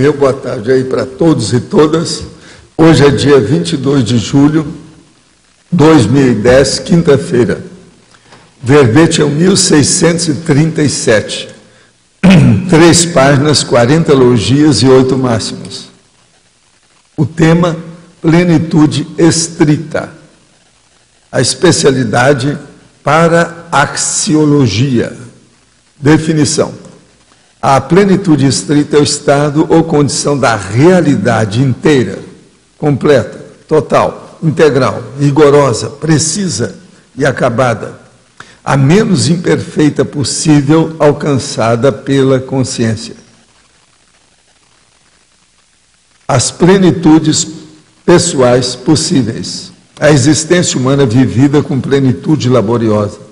Meu boa tarde aí para todos e todas. Hoje é dia 22 de julho de 2010, quinta-feira. Verbete é o 1637. 3 páginas, 40 elogias e 8 máximos. O tema, plenitude estrita. A especialidade para axiologia. Definição. A plenitude estrita é o estado ou condição da realidade inteira, completa, total, integral, rigorosa, precisa e acabada, a menos imperfeita possível, alcançada pela consciência. As plenitudes pessoais possíveis. A existência humana vivida com plenitude laboriosa.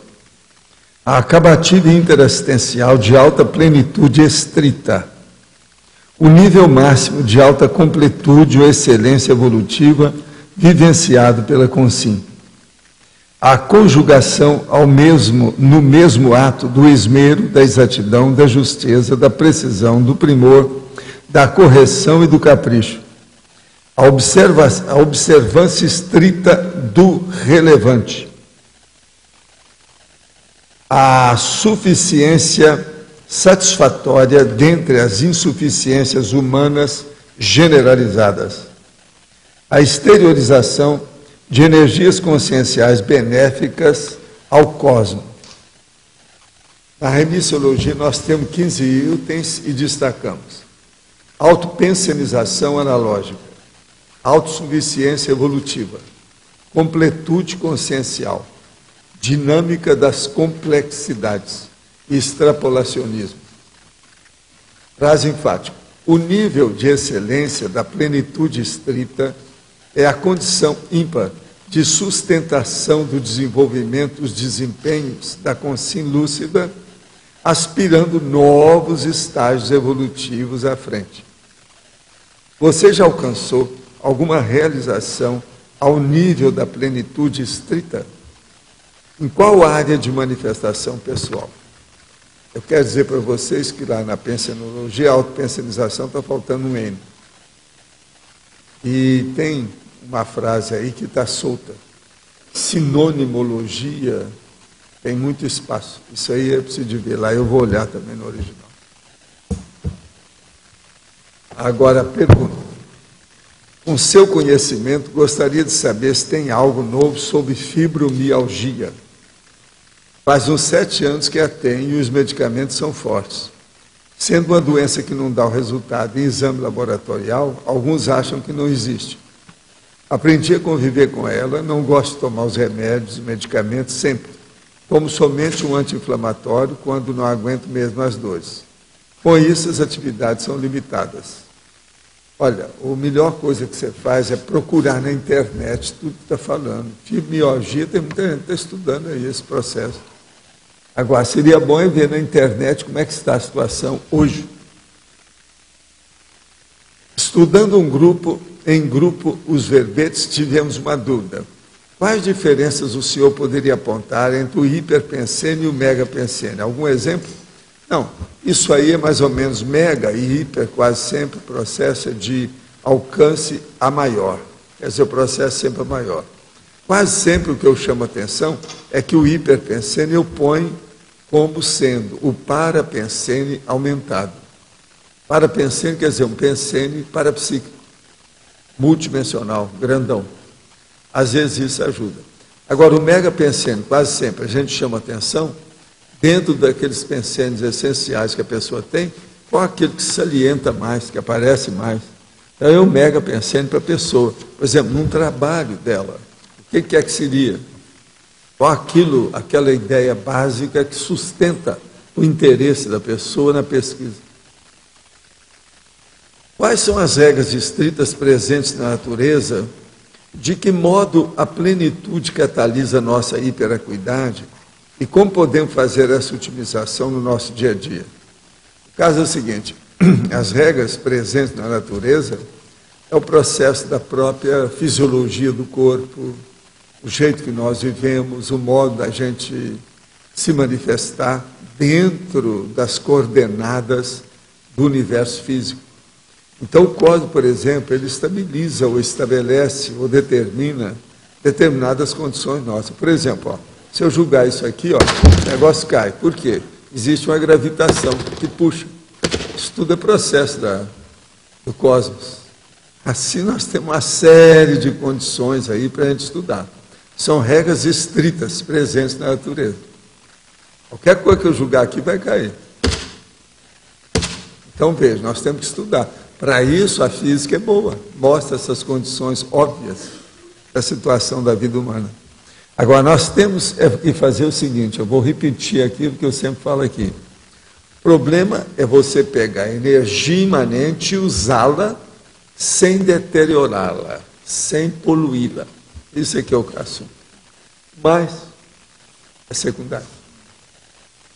A acabativa interassistencial de alta plenitude estrita. O nível máximo de alta completude ou excelência evolutiva vivenciado pela consciência. A conjugação no mesmo ato do esmero, da exatidão, da justeza, da precisão, do primor, da correção e do capricho. A observância estrita do relevante. A suficiência satisfatória dentre as insuficiências humanas generalizadas. A exteriorização de energias conscienciais benéficas ao cosmos. Na remissiologia nós temos 15 itens e destacamos: autopensenização analógica, autossuficiência evolutiva, completude consciencial, dinâmica das complexidades e extrapolacionismo. Frase enfática. O nível de excelência da plenitude estrita é a condição ímpar de sustentação do desenvolvimento dos desempenhos da consciência lúcida, aspirando novos estágios evolutivos à frente. Você já alcançou alguma realização ao nível da plenitude estrita? Em qual área de manifestação pessoal? Eu quero dizer para vocês que lá na pensenologia, a autopensenização, está faltando um N. E tem uma frase aí que está solta. Sinonimologia tem muito espaço. Isso aí eu preciso de ver lá, eu vou olhar também no original. Agora, pergunta. Com seu conhecimento, gostaria de saber se tem algo novo sobre fibromialgia. Faz uns 7 anos que a tem e os medicamentos são fortes. Sendo uma doença que não dá o resultado em exame laboratorial, alguns acham que não existe. Aprendi a conviver com ela, não gosto de tomar os remédios e medicamentos sempre. Tomo somente um anti-inflamatório quando não aguento mesmo as dores. Com isso, as atividades são limitadas. Olha, a melhor coisa que você faz é procurar na internet tudo que está falando. Fibromialgia, tem muita gente que está estudando aí esse processo. Agora, seria bom ver na internet como é que está a situação hoje. Estudando em grupo os verbetes, tivemos uma dúvida. Quais diferenças o senhor poderia apontar entre o hiperpensene e o megapensene? Algum exemplo? Não, isso aí é mais ou menos mega e hiper, quase sempre o processo é de alcance a maior. Quer dizer, o processo sempre é maior. Quase sempre o que eu chamo a atenção é que o hiperpensene eu ponho como sendo o parapensene aumentado. Parapensene quer dizer um pensene parapsíquico, multidimensional, grandão. Às vezes isso ajuda. Agora, o megapensene, quase sempre, a gente chama atenção dentro daqueles pensenes essenciais que a pessoa tem, qual aquele que salienta mais, que aparece mais. Então, é o megapensene para a pessoa. Por exemplo, num trabalho dela, o que é que seria? Qual aquela ideia básica que sustenta o interesse da pessoa na pesquisa? Quais são as regras estritas presentes na natureza? De que modo a plenitude catalisa a nossa hiperacuidade? E como podemos fazer essa otimização no nosso dia a dia? O caso é o seguinte, as regras presentes na natureza é o processo da própria fisiologia do corpo, o jeito que nós vivemos, o modo da gente se manifestar dentro das coordenadas do universo físico. Então, o cosmos, por exemplo, ele estabiliza ou estabelece ou determina determinadas condições nossas. Por exemplo, ó, se eu julgar isso aqui, ó, o negócio cai. Por quê? Existe uma gravitação que puxa. Isso tudo é processo do cosmos. Assim, nós temos uma série de condições aí para a gente estudar. São regras estritas presentes na natureza. Qualquer coisa que eu julgar aqui vai cair. Então, veja, nós temos que estudar. Para isso, a física é boa, mostra essas condições óbvias da situação da vida humana. Agora, nós temos que fazer o seguinte, eu vou repetir aquilo que eu sempre falo aqui. O problema é você pegar a energia imanente e usá-la sem deteriorá-la, sem poluí-la. Isso aqui é o assunto. Mas é secundário.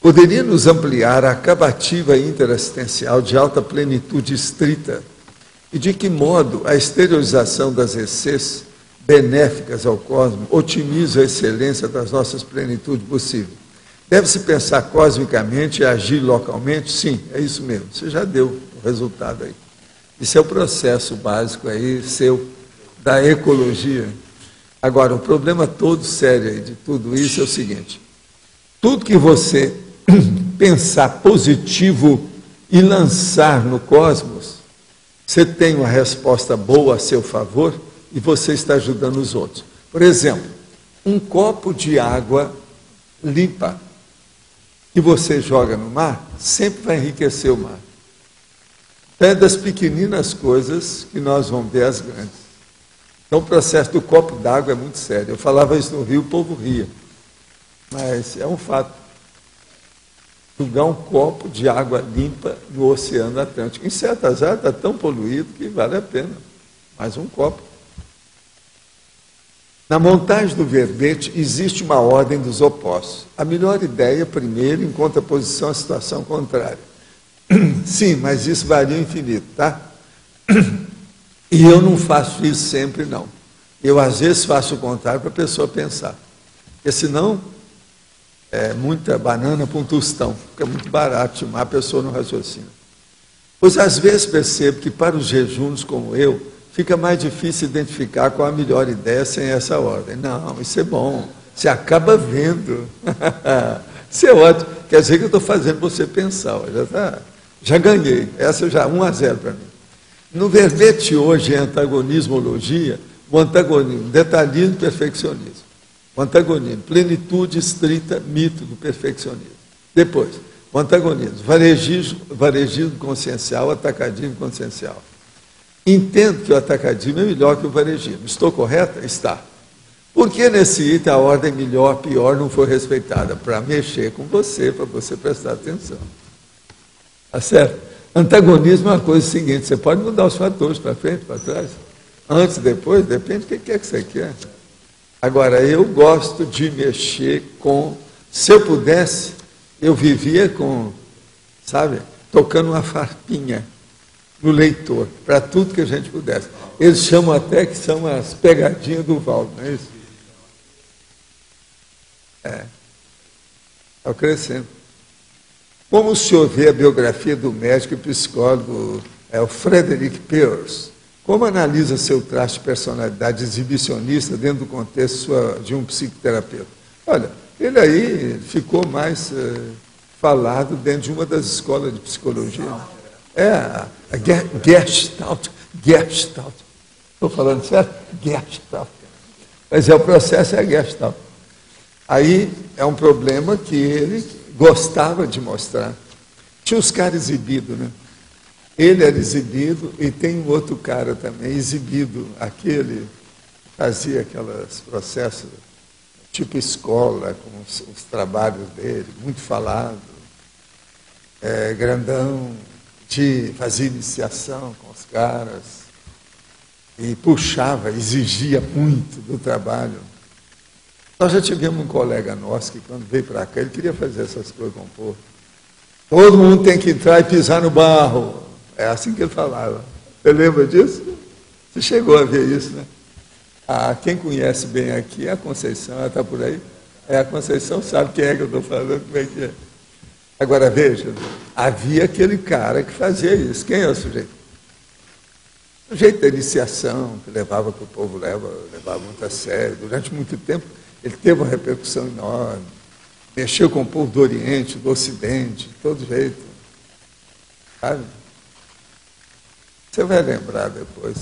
Poderíamos ampliar a acabativa interassistencial de alta plenitude estrita e de que modo a exteriorização das ECs benéficas ao cosmos otimiza a excelência das nossas plenitudes possíveis. Deve-se pensar cosmicamente e agir localmente? Sim, é isso mesmo. Você já deu o resultado aí. Isso é o processo básico aí, seu, da ecologia. Agora, o problema todo sério aí de tudo isso é o seguinte. Tudo que você pensar positivo e lançar no cosmos, você tem uma resposta boa a seu favor e você está ajudando os outros. Por exemplo, um copo de água limpa que você joga no mar, sempre vai enriquecer o mar. É das pequeninas coisas que nós vamos ver as grandes. Então, o processo do copo d'água é muito sério. Eu falava isso no Rio, o povo ria. Mas é um fato. Jogar um copo de água limpa no Oceano Atlântico. Em certas áreas está tão poluído que vale a pena. Mais um copo. Na montagem do verbete existe uma ordem dos opostos. A melhor ideia, primeiro, em contraposição à situação contrária. Sim, mas isso varia infinito, tá? E eu não faço isso sempre, não. Eu, às vezes, faço o contrário para a pessoa pensar. Porque, senão, é muita banana para um tostão. Fica muito barato, mas a pessoa não raciocina. Pois, às vezes, percebo que, para os jejuns como eu, fica mais difícil identificar qual a melhor ideia sem essa ordem. Não, isso é bom. Você acaba vendo. Isso é ótimo. Quer dizer que eu estou fazendo você pensar. Já ganhei. Essa já, 1-0 para mim. No verbete hoje é antagonismologia, o antagonismo, detalhismo e perfeccionismo. O antagonismo, plenitude estrita, mito do perfeccionismo. Depois, o antagonismo, varejismo consciencial, atacadismo consciencial. Entendo que o atacadismo é melhor que o varejismo. Estou correta? Está. Por que nesse item a ordem melhor, pior não foi respeitada? Para mexer com você, para você prestar atenção. Tá certo? Antagonismo é uma coisa seguinte, você pode mudar os fatores para frente, para trás, antes, depois, depende do que é que você quer. Agora, eu gosto de mexer com, se eu pudesse, eu vivia com, sabe, tocando uma farpinha no leitor, para tudo que a gente pudesse. Eles chamam até que são as pegadinhas do Valdo, não é isso? Está crescendo. Como o senhor vê a biografia do médico e psicólogo o Frederick Pierce? Como analisa seu traço de personalidade exibicionista dentro do contexto de um psicoterapeuta? Olha, ele aí ficou mais falado dentro de uma das escolas de psicologia. A Gestalt. Estou falando certo? Gestalt. Mas o processo é a Gestalt. Aí é um problema que ele gostava de mostrar. Tinha os caras exibidos, né? Ele era exibido e tem um outro cara também exibido. Aquele fazia aqueles processos, tipo escola, com os trabalhos dele, muito falado, grandão, fazia iniciação com os caras e puxava, exigia muito do trabalho. Nós já tivemos um colega nosso que, quando veio para cá, ele queria fazer essas coisas com o povo. Todo mundo tem que entrar e pisar no barro. É assim que ele falava. Você lembra disso? Você chegou a ver isso, né? Quem conhece bem aqui é a Conceição, ela está por aí. A Conceição sabe quem é que eu estou falando, como é que é. Agora, veja, havia aquele cara que fazia isso. Quem é o sujeito? O jeito da iniciação, que levava, que o povo levava muito a sério. Durante muito tempo, ele teve uma repercussão enorme. Mexeu com o povo do Oriente, do Ocidente, de todo jeito. Sabe? Você vai lembrar depois.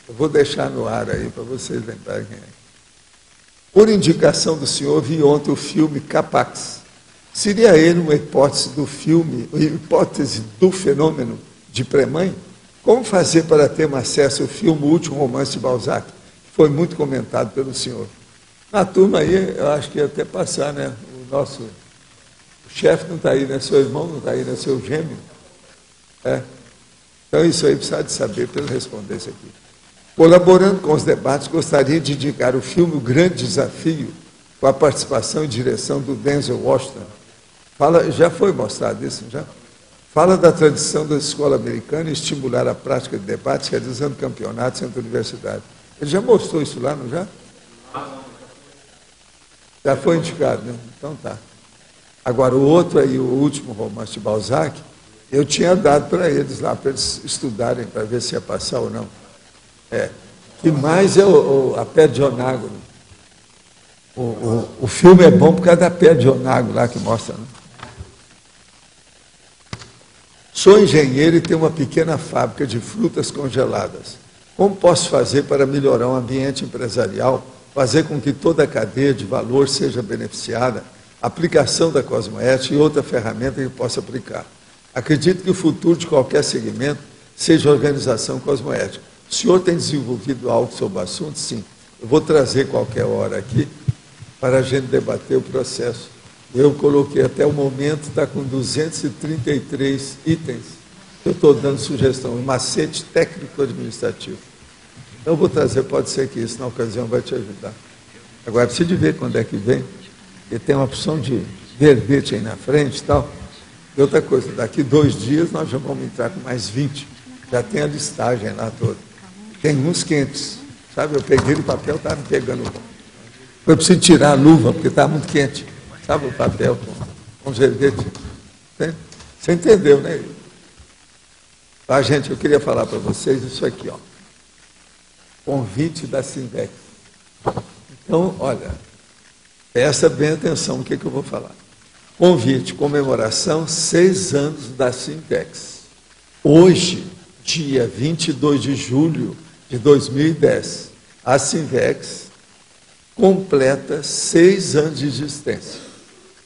Eu vou deixar no ar aí para vocês lembrarem quem é. Por indicação do senhor, vi ontem o filme Capax. Seria ele uma hipótese do filme, uma hipótese do fenômeno de pré-mãe? Como fazer para ter acesso ao filme O Último Romance de Balzac? Foi muito comentado pelo senhor. Na turma aí, eu acho que ia até passar, né? O nosso chefe não está aí, né? Seu irmão não está aí, né? Seu gêmeo. É. Então, isso aí precisa de saber para ele responder isso aqui. Colaborando com os debates, gostaria de indicar o filme O Grande Desafio, com a participação e direção do Denzel Washington. Já foi mostrado isso, já? Fala da tradição da escola americana e estimular a prática de debates, realizando campeonatos entre universidades. Ele já mostrou isso lá, não já? Já foi indicado, né? Então tá. Agora, o outro aí, O Último Romance de Balzac, eu tinha dado para eles lá, para eles estudarem, para ver se ia passar ou não. Que mais é a Pedra de Onago. O filme é bom por causa da Pedra de Onago lá que mostra, né? Sou engenheiro e tenho uma pequena fábrica de frutas congeladas. Como posso fazer para melhorar o ambiente empresarial, fazer com que toda a cadeia de valor seja beneficiada, aplicação da cosmoética e outra ferramenta que possa aplicar? Acredito que o futuro de qualquer segmento seja a organização cosmoética. O senhor tem desenvolvido algo sobre o assunto? Sim. Eu vou trazer qualquer hora aqui para a gente debater o processo. Eu coloquei até o momento, está com 233 itens. Eu estou dando sugestão, um macete técnico-administrativo. Então, eu vou trazer, pode ser que isso, na ocasião, vai te ajudar. Agora, precisa de ver quando é que vem, porque tem uma opção de verbete aí na frente e tal. E outra coisa, daqui 2 dias nós já vamos entrar com mais 20. Já tem a listagem lá toda. Tem uns quentes, sabe? Eu peguei o papel, estava me pegando. Eu preciso tirar a luva, porque estava muito quente. Sabe o papel com os verbetes? Você entendeu, né? Tá, gente, eu queria falar para vocês isso aqui, ó. Convite da Sinvex. Então, olha, presta bem atenção no que eu vou falar. Convite, comemoração, 6 anos da Sinvex. Hoje, dia 22 de julho de 2010, a Sinvex completa 6 anos de existência.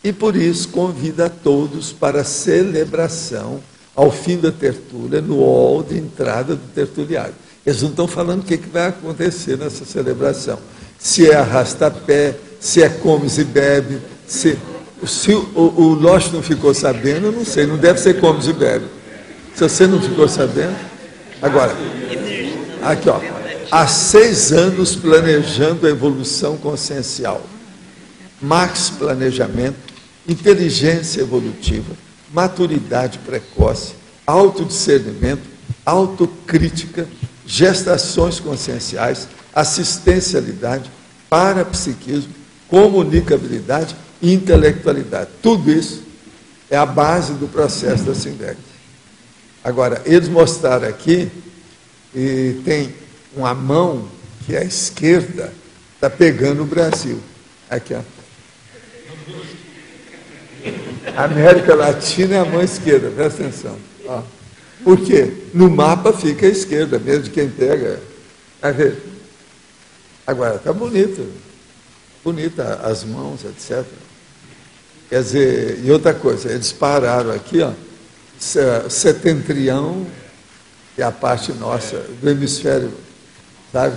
E por isso convida a todos para a celebração ao fim da tertúlia, no hall de entrada do tertuliário. Eles não estão falando o que vai acontecer nessa celebração. Se é arrasta-pé, se é comes e bebe, se o Loche não ficou sabendo, eu não sei, não deve ser comes e bebe. Se você não ficou sabendo... Agora, aqui, ó. Há 6 anos planejando a evolução consciencial. Max Planejamento, inteligência evolutiva, maturidade precoce, autodiscernimento, autocrítica, gestações conscienciais, assistencialidade, parapsiquismo, comunicabilidade e intelectualidade. Tudo isso é a base do processo da Sinvex. Agora, eles mostraram aqui, e tem uma mão, que é a esquerda, está pegando o Brasil. Aqui, ó. América Latina é a mão esquerda, presta atenção. Ó. Por quê? No mapa fica a esquerda, mesmo de quem pega. Vai ver. Agora, está bonito. Bonita as mãos, etc. Quer dizer, e outra coisa, eles pararam aqui, ó, setentrião e a parte nossa do hemisfério, sabe?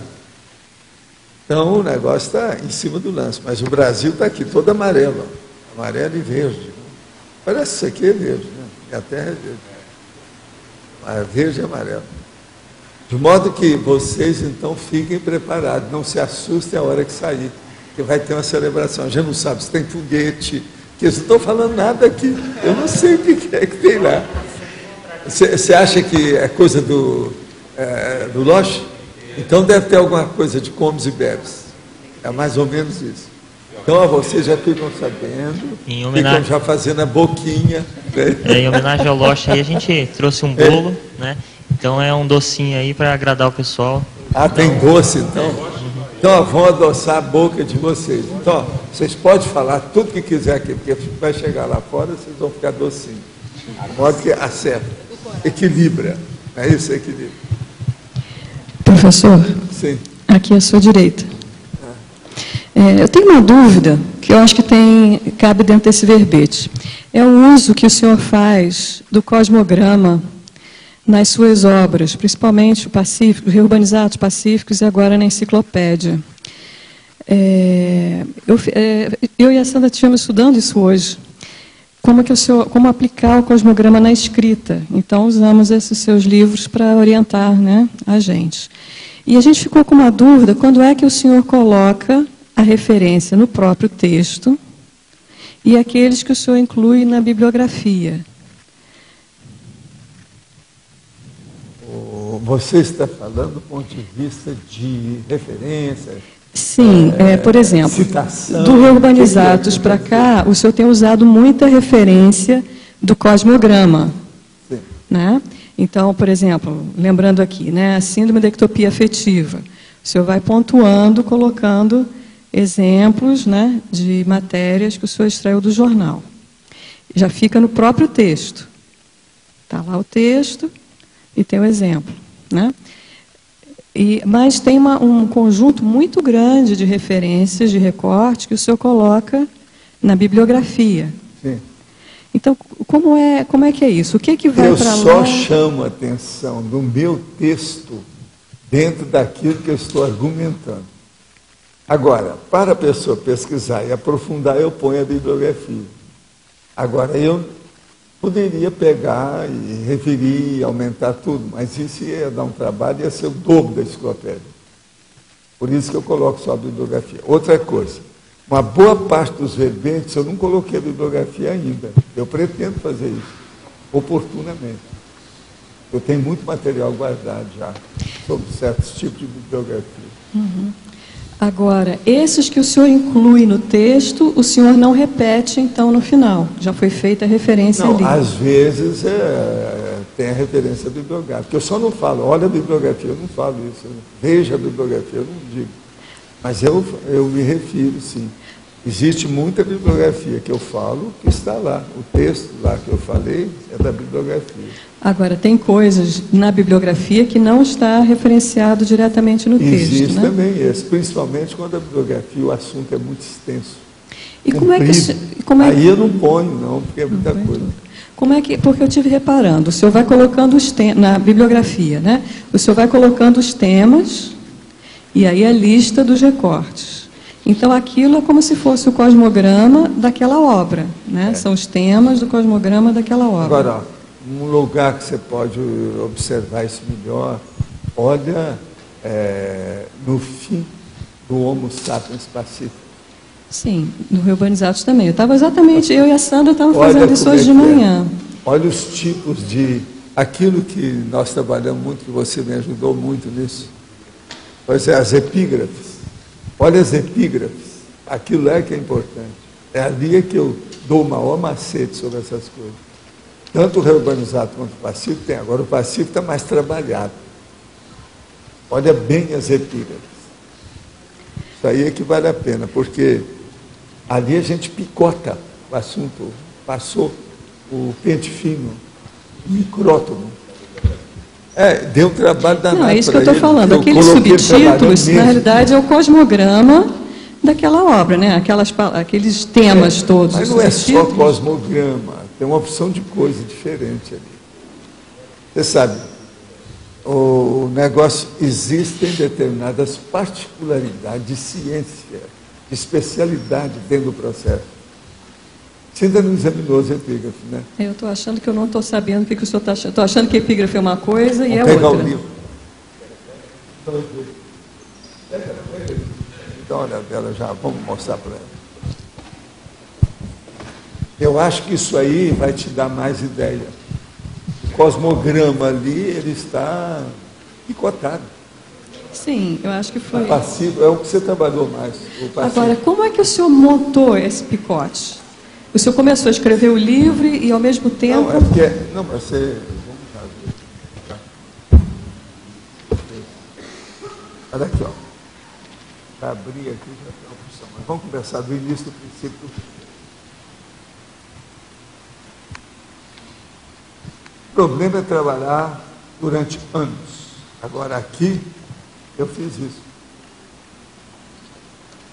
Então o negócio está em cima do lance, mas o Brasil está aqui todo amarelo, ó, amarelo e verde. Parece que isso aqui é verde, né? E a terra é verde. Mas verde e amarelo. De modo que vocês então fiquem preparados, não se assustem a hora que sair, que vai ter uma celebração. A gente não sabe se tem foguete, que eles não estão falando nada aqui. Eu não sei o que é que tem lá. Você acha que é coisa do Loche? Então deve ter alguma coisa de comes e bebes. É mais ou menos isso. Então vocês já ficam sabendo, ficam já fazendo a boquinha. Né? Em homenagem ao Loche, aí a gente trouxe um bolo, né? Então é um docinho aí para agradar o pessoal. Ah, tem doce então? Então vão adoçar a boca de vocês. Então, vocês podem falar tudo que quiser aqui, porque vai chegar lá fora, vocês vão ficar docinhos. De modo que acerta, equilibra. É isso, equilibra. Professor, Sim. aqui à sua direita. Eu tenho uma dúvida que eu acho que cabe dentro desse verbete. É o uso que o senhor faz do cosmograma nas suas obras, principalmente o Pacífico, Reurbanizados Pacíficos e agora na enciclopédia. Eu e a Sandra estivemos estudando isso hoje. Como aplicar o cosmograma na escrita. Então, usamos esses seus livros para orientar, né, a gente. E a gente ficou com uma dúvida, quando é que o senhor coloca a referência no próprio texto e aqueles que o senhor inclui na bibliografia? Você está falando do ponto de vista de referência? Sim, por exemplo, citação, do Reurbanizados para cá, o senhor tem usado muita referência do cosmograma. Sim. Né? Então, por exemplo, lembrando aqui, né, a síndrome da ectopia afetiva. O senhor vai pontuando, colocando exemplos, né, de matérias que o senhor extraiu do jornal. Já fica no próprio texto. Está lá o texto e tem o exemplo. Né? Mas tem um conjunto muito grande de referências, de recortes, que o senhor coloca na bibliografia. Sim. Então, como é que é isso? O que vai para lá? Eu só chamo a atenção do meu texto dentro daquilo que eu estou argumentando. Agora, para a pessoa pesquisar e aprofundar, eu ponho a bibliografia. Agora, eu poderia pegar e referir, aumentar tudo, mas isso ia dar um trabalho, ia ser o dobro da enciclopédia. Por isso que eu coloco só a bibliografia. Outra coisa, uma boa parte dos verbetes eu não coloquei a bibliografia ainda. Eu pretendo fazer isso, oportunamente. Eu tenho muito material guardado já, sobre certos tipos de bibliografia. Uhum. Agora, esses que o senhor inclui no texto, o senhor não repete, então, no final. Já foi feita a referência ali. Não, às vezes tem a referência bibliográfica. Eu só não falo, olha a bibliografia, eu não falo isso. Veja a bibliografia, eu não digo. Mas eu me refiro, sim. Existe muita bibliografia que eu falo que está lá. O texto lá que eu falei é da bibliografia. Agora, tem coisas na bibliografia que não está referenciado diretamente no texto. Existe, né? também esse, principalmente quando a bibliografia, o assunto é muito extenso. E como é que... Aí eu não ponho, não, porque é muita coisa. Porque eu estive reparando, o senhor vai colocando os temas, na bibliografia, né? O senhor vai colocando os temas e aí a lista dos recortes. Então, aquilo é como se fosse o cosmograma daquela obra, né? São os temas do cosmograma daquela obra. Agora, um lugar que você pode observar isso melhor, olha no fim do Homo sapiens Pacífico. Sim, no Reurbanizados também. Eu estava exatamente, eu e a Sandra estávamos fazendo isso hoje de manhã. Olha os tipos de... Aquilo que nós trabalhamos muito, que você me ajudou muito nisso. Pois é, as epígrafes. Olha as epígrafes. Aquilo que é importante. É ali que eu dou o maior macete sobre essas coisas. Tanto o Reurbanizados quanto o Pacífico tem. Agora o Pacífico está mais trabalhado. Olha bem as epígrafes. Isso aí é que vale a pena, porque ali a gente picota o assunto. Passou o pente fino, o micrótomo. Deu trabalho danado. Não, é isso que eu estou falando. Aqueles subtítulos, na realidade, é o cosmograma daquela obra, né? Aqueles temas todos. Mas não é só cosmograma. Tem uma opção de coisa diferente ali. Você sabe, o negócio, existem determinadas particularidades de ciência, de especialidade dentro do processo. Você ainda não examinou as epígrafes, né? Eu estou achando que eu não estou sabendo o que o senhor está achando. Estou achando que a epígrafe é uma coisa e é outra. Vamos pegar o livro. Então, olha dela já, vamos mostrar para ela. Eu acho que isso aí vai te dar mais ideia. O cosmograma ali, ele está picotado. Sim, eu acho que foi. O passivo é o que você trabalhou mais. Agora, como é que o senhor montou esse picote? O senhor começou a escrever o livro e, ao mesmo tempo... Não, mas você... Vamos lá. Para abrir aqui já tem a opção. Mas vamos começar do início, do princípio. O problema é trabalhar durante anos. Agora, aqui, eu fiz isso.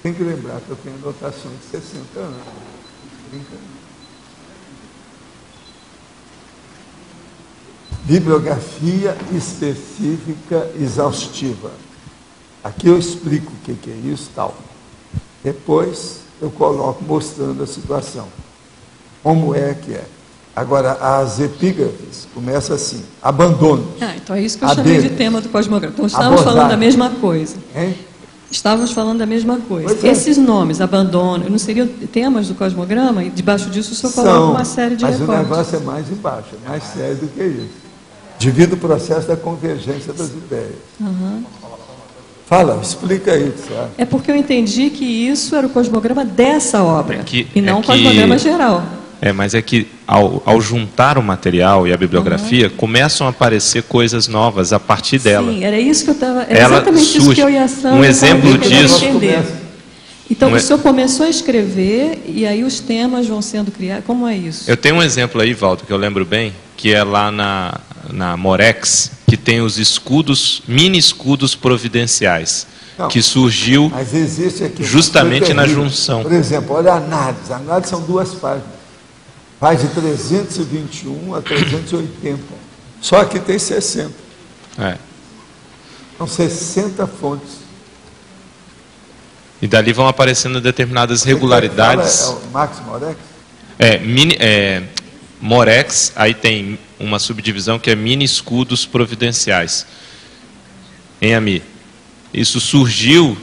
Tem que lembrar que eu tenho anotação de 60 anos. 30 anos. Bibliografia específica exaustiva. Aqui eu explico o que é isso, tal. Depois eu coloco mostrando a situação. Como é que é. Agora, as epígrafes começam assim, abandono. Então é isso que eu chamei de tema do cosmograma. Então estávamos falando da mesma coisa. Hein? Estávamos falando da mesma coisa. Pois é. Esses nomes, abandono, não seriam temas do cosmograma? E debaixo disso o senhor coloca uma série de recortes. Mas o negócio é mais embaixo, é mais sério do que isso. Devido ao processo da convergência das ideias. Uhum. Fala, explica aí o que você acha. É porque eu entendi que isso era o cosmograma dessa obra, e não o cosmograma geral. Mas é que ao juntar o material e a bibliografia, começam a aparecer coisas novas a partir dela. Sim, era isso que eu estava... exatamente isso que eu e a Sandra... Um exemplo disso... Então, o senhor começou a escrever e aí os temas vão sendo criados. Como é isso? Eu tenho um exemplo aí, Walter, que eu lembro bem, que é lá na Morex, que tem os escudos, mini escudos providenciais, que surgiu justamente na junção. Por exemplo, olha a análise. A análise são 2 páginas. Vai de 321 a 380. Só que tem 60. São 60 fontes. E dali vão aparecendo determinadas regularidades. É o Max Morex? Morex, aí tem uma subdivisão que é mini escudos providenciais. Em AMI. Isso surgiu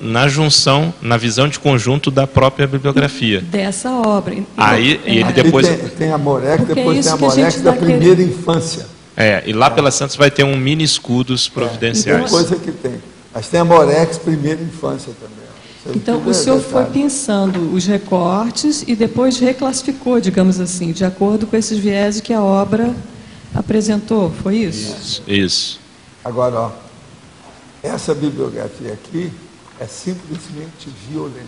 na junção, na visão de conjunto da própria bibliografia. Dessa obra. Aí ele depois... Tem a Morex, depois tem a Morex da primeira infância. E lá pela Santos vai ter um mini escudos providenciais. Tem coisa que tem. Mas tem a Morex primeira infância também. Então, o senhor foi pensando os recortes e depois reclassificou, digamos assim, de acordo com esses vieses que a obra apresentou, foi isso? Isso. Agora, ó, essa bibliografia aqui é simplesmente violenta.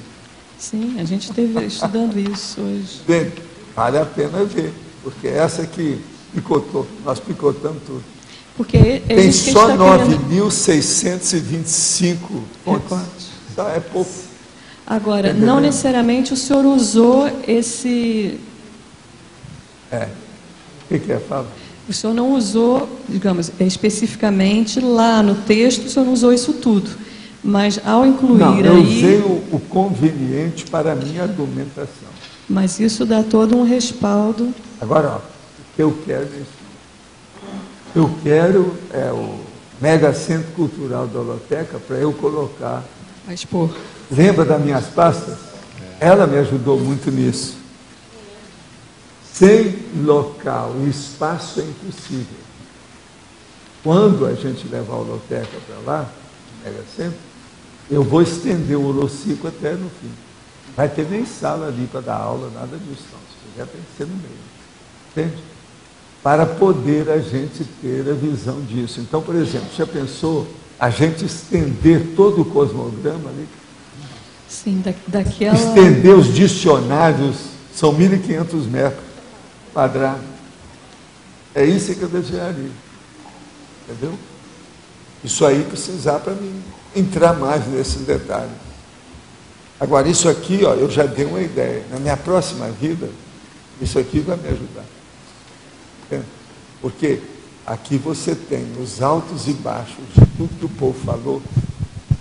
Sim, a gente esteve estudando isso hoje. Bem, vale a pena ver, porque essa aqui picotou, nós picotamos tudo. Porque tem só 9.625 fontes. Então, é pouco. Agora, não necessariamente o senhor usou esse... O que é, Fábio? O senhor não usou, digamos, especificamente lá no texto, o senhor não usou isso tudo. Mas ao incluir aí... Não, eu usei o conveniente para a minha argumentação. Mas isso dá todo um respaldo. Agora, ó, o que eu quero é isso. Eu quero o Mega Centro Cultural da Holoteca para eu colocar... A expor. Lembra das minhas pastas? Ela me ajudou muito nisso. Sem local e espaço é impossível. Quando a gente levar a holoteca para lá, Mega Centro, eu vou estender o holociclo até no fim. Não vai ter nem sala ali para dar aula, nada disso não. Se tiver, tem que ser no meio. Entende? Para poder a gente ter a visão disso. Então, por exemplo, já pensou a gente estender todo o cosmograma ali? Sim, daquela... Estender os dicionários, são 1.500 metros quadrados. É isso que eu desejaria. Entendeu? Isso aí precisar para mim entrar mais nesses detalhes. Agora, isso aqui, ó, eu já dei uma ideia. Na minha próxima vida, isso aqui vai me ajudar. Entende? Porque aqui você tem os altos e baixos de tudo que o povo falou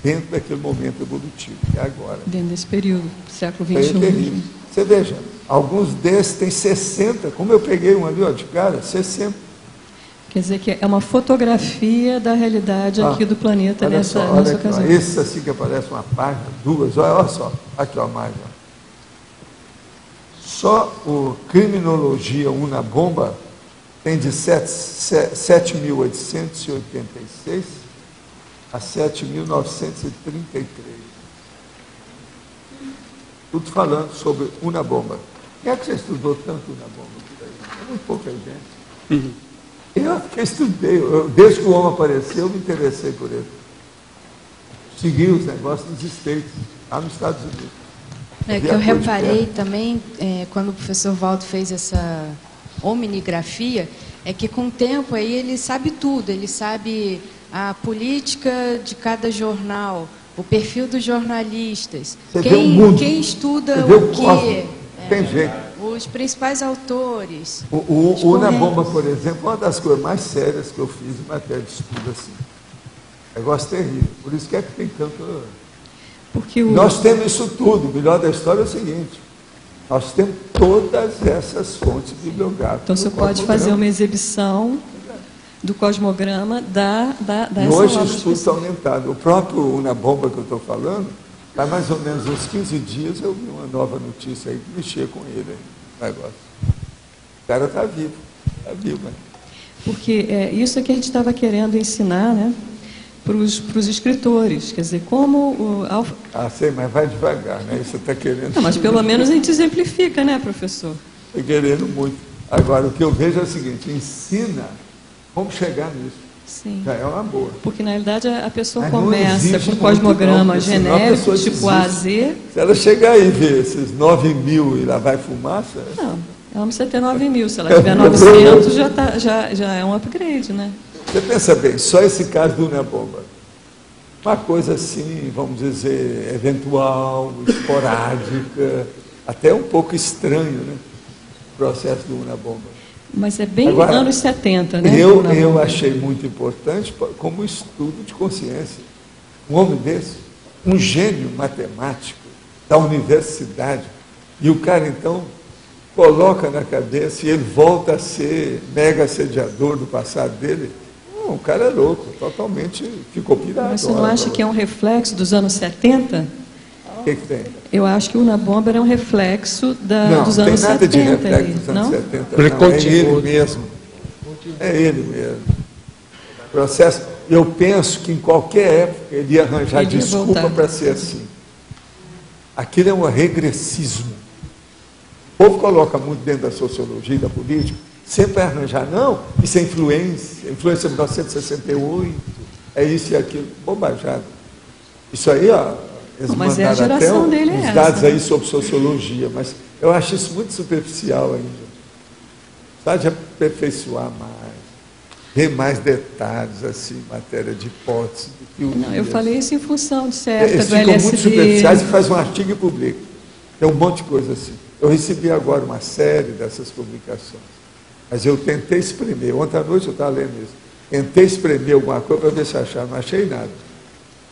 dentro daquele momento evolutivo, que é agora. Dentro desse período, século XXI. Você veja, alguns desses têm 60, como eu peguei um ali, ó, de cara, 60. Quer dizer que é uma fotografia da realidade aqui do planeta nessa ocasião. Esse assim que aparece uma página, 2, olha só, aqui ó, mais. Ó. Só o Criminologia Una Bomba tem de 7.886 a 7.933. Tudo falando sobre Una Bomba. Quem é que já estudou tanto Una Bomba? É muito pouca gente. Eu estudei, desde que o homem apareceu, eu me interessei por ele. seguir os negócios nos States, lá nos Estados Unidos. É que eu reparei também, quando o professor Waldo fez essa omnigrafia, é que com o tempo aí ele sabe tudo, ele sabe a política de cada jornal, o perfil dos jornalistas, quem estuda o quê, tem jeito. os principais autores. O Unabomba, por exemplo, é uma das coisas mais sérias que eu fiz em matéria de estudo assim. Negócio terrível. Por isso que é que tem tanto... Porque Nós temos isso tudo. O melhor da história é o seguinte: nós temos todas essas fontes bibliográficas. Então você pode fazer uma exibição do cosmograma dessa e hoje obra o estudo está aumentado. O próprio Unabomba que eu estou falando, há mais ou menos uns 15 dias eu vi uma nova notícia aí que mexia com ele. O negócio. O cara está vivo. Está vivo, né? Porque isso é que a gente estava querendo ensinar, né, para os escritores. Quer dizer, como... sei, mas vai devagar, né? Você está querendo... Não, mas pelo menos a gente exemplifica, né, professor? Está querendo muito. Agora, o que eu vejo é o seguinte: ensina como chegar nisso. Sim. Já é uma boa. Porque, na verdade, a pessoa Mas começa com um cosmograma genérico, tipo A a Z. Se ela chegar aí e ver esses 9.000 e lá vai fumaça... Não, ela não precisa ter 9.000. Se ela tiver 900, já é um upgrade, né? Você pensa bem, só esse caso do Unabomba. Uma coisa assim, vamos dizer, eventual, esporádica, até um pouco estranho, né? O processo do Unabomba. Mas é bem Agora, anos 70, né? Eu achei muito importante como estudo de consciência. Um homem desse, um gênio matemático da universidade, e o cara, então, coloca na cabeça e ele volta a ser mega assediador do passado dele. O cara é louco, totalmente ficou pirado. Mas você não acha que é um reflexo dos anos 70? O que tem? Eu acho que o Unabomber é um reflexo dos anos 70. Não, tem nada de reflexo dos anos 70. Não, é ele mesmo. É ele mesmo. O processo, eu penso que em qualquer época ele ia arranjar desculpa para ser assim. Aquilo é um regressismo. O povo coloca muito dentro da sociologia e da política, sempre vai arranjar, não, isso é influência de 1968, é isso e aquilo, bobajada. Isso aí, ó, eles mandaram até uns dados aí sobre sociologia, mas eu acho isso muito superficial ainda. Precisa de aperfeiçoar mais, ver mais detalhes, assim, em matéria de hipótese, de teoria. Não, eu falei isso em função de certa, eles do ficam LSD. muito superficiais e faz um artigo e publica. Tem um monte de coisa assim. Eu recebi agora uma série dessas publicações, mas eu tentei espremer. Ontem à noite eu estava lendo isso. Tentei espremer alguma coisa para ver se achava, não achei nada.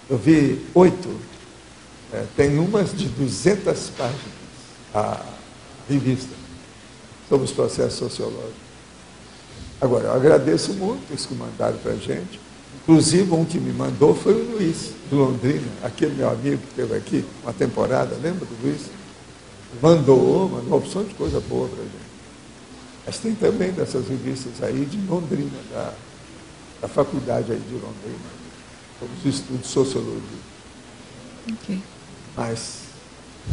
Eu vi 8. Tem umas de 200 páginas, a revista, sobre os processos sociológicos. Agora, eu agradeço muito os que mandaram para a gente. Inclusive, um que me mandou foi o Luiz, de Londrina, aquele meu amigo que esteve aqui uma temporada, lembra do Luiz? Mandou uma opção de coisa boa para a gente. Mas tem também dessas revistas aí de Londrina, da faculdade aí de Londrina, sobre os estudos de sociologia. Okay. Mas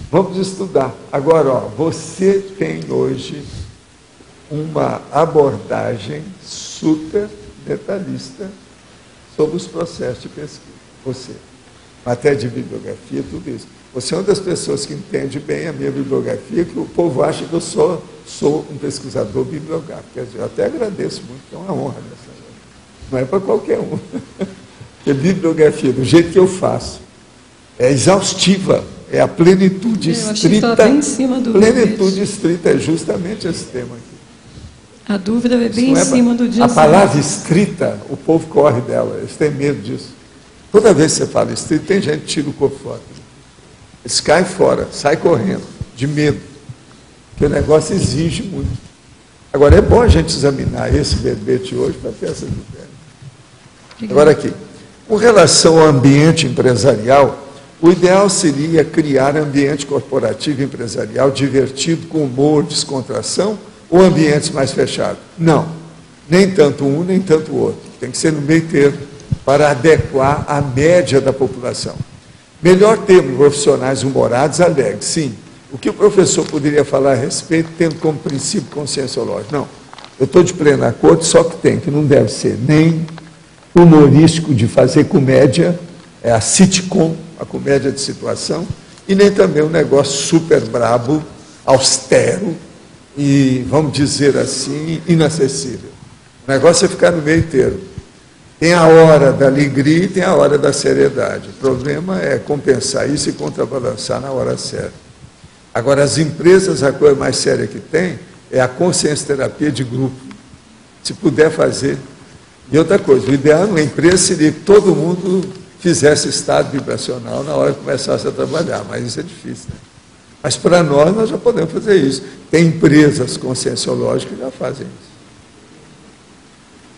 vamos estudar. Agora, ó, você tem hoje uma abordagem super detalhista sobre os processos de pesquisa. Você, matéria de bibliografia, tudo isso. Você é uma das pessoas que entende bem a minha bibliografia, que o povo acha que eu sou um pesquisador bibliográfico. Quer dizer, eu até agradeço muito, que é uma honra nessa. Não é para qualquer um. Porque bibliografia, do jeito que eu faço, é exaustiva, é a plenitude estrita. Bem em cima do plenitude estrita é justamente esse tema aqui. A dúvida é bem em cima do dia. A palavra estrita, o povo corre dela, eles têm medo disso. Toda vez que você fala estrita, tem gente que tira o corpo fora. Eles caem fora, saem correndo, de medo. Porque o negócio exige muito. Agora, é bom a gente examinar esse verbete hoje para ter essa ideia. Agora aqui, com relação ao ambiente empresarial, o ideal seria criar ambiente corporativo e empresarial divertido, com humor, descontração, ou ambientes mais fechados? Não. Nem tanto um, nem tanto o outro. Tem que ser no meio termo, para adequar à média da população. Melhor termos profissionais humorados, alegres, sim. O que o professor poderia falar a respeito, tendo como princípio conscienciológico? Não. Eu estou de pleno acordo, só que não deve ser nem humorístico de fazer comédia, é a sitcom, a comédia de situação, e nem também um negócio super brabo, austero e, vamos dizer assim, inacessível. O negócio é ficar no meio inteiro. Tem a hora da alegria e tem a hora da seriedade. O problema é compensar isso e contrabalançar na hora certa. Agora, as empresas, a coisa mais séria que tem é a consciência terapia de grupo. Se puder fazer. E outra coisa, o ideal numa empresa seria que todo mundo fizesse estado vibracional na hora que começasse a trabalhar, mas isso é difícil, né? Mas para nós já podemos fazer isso. Tem empresas conscienciológicas que já fazem isso.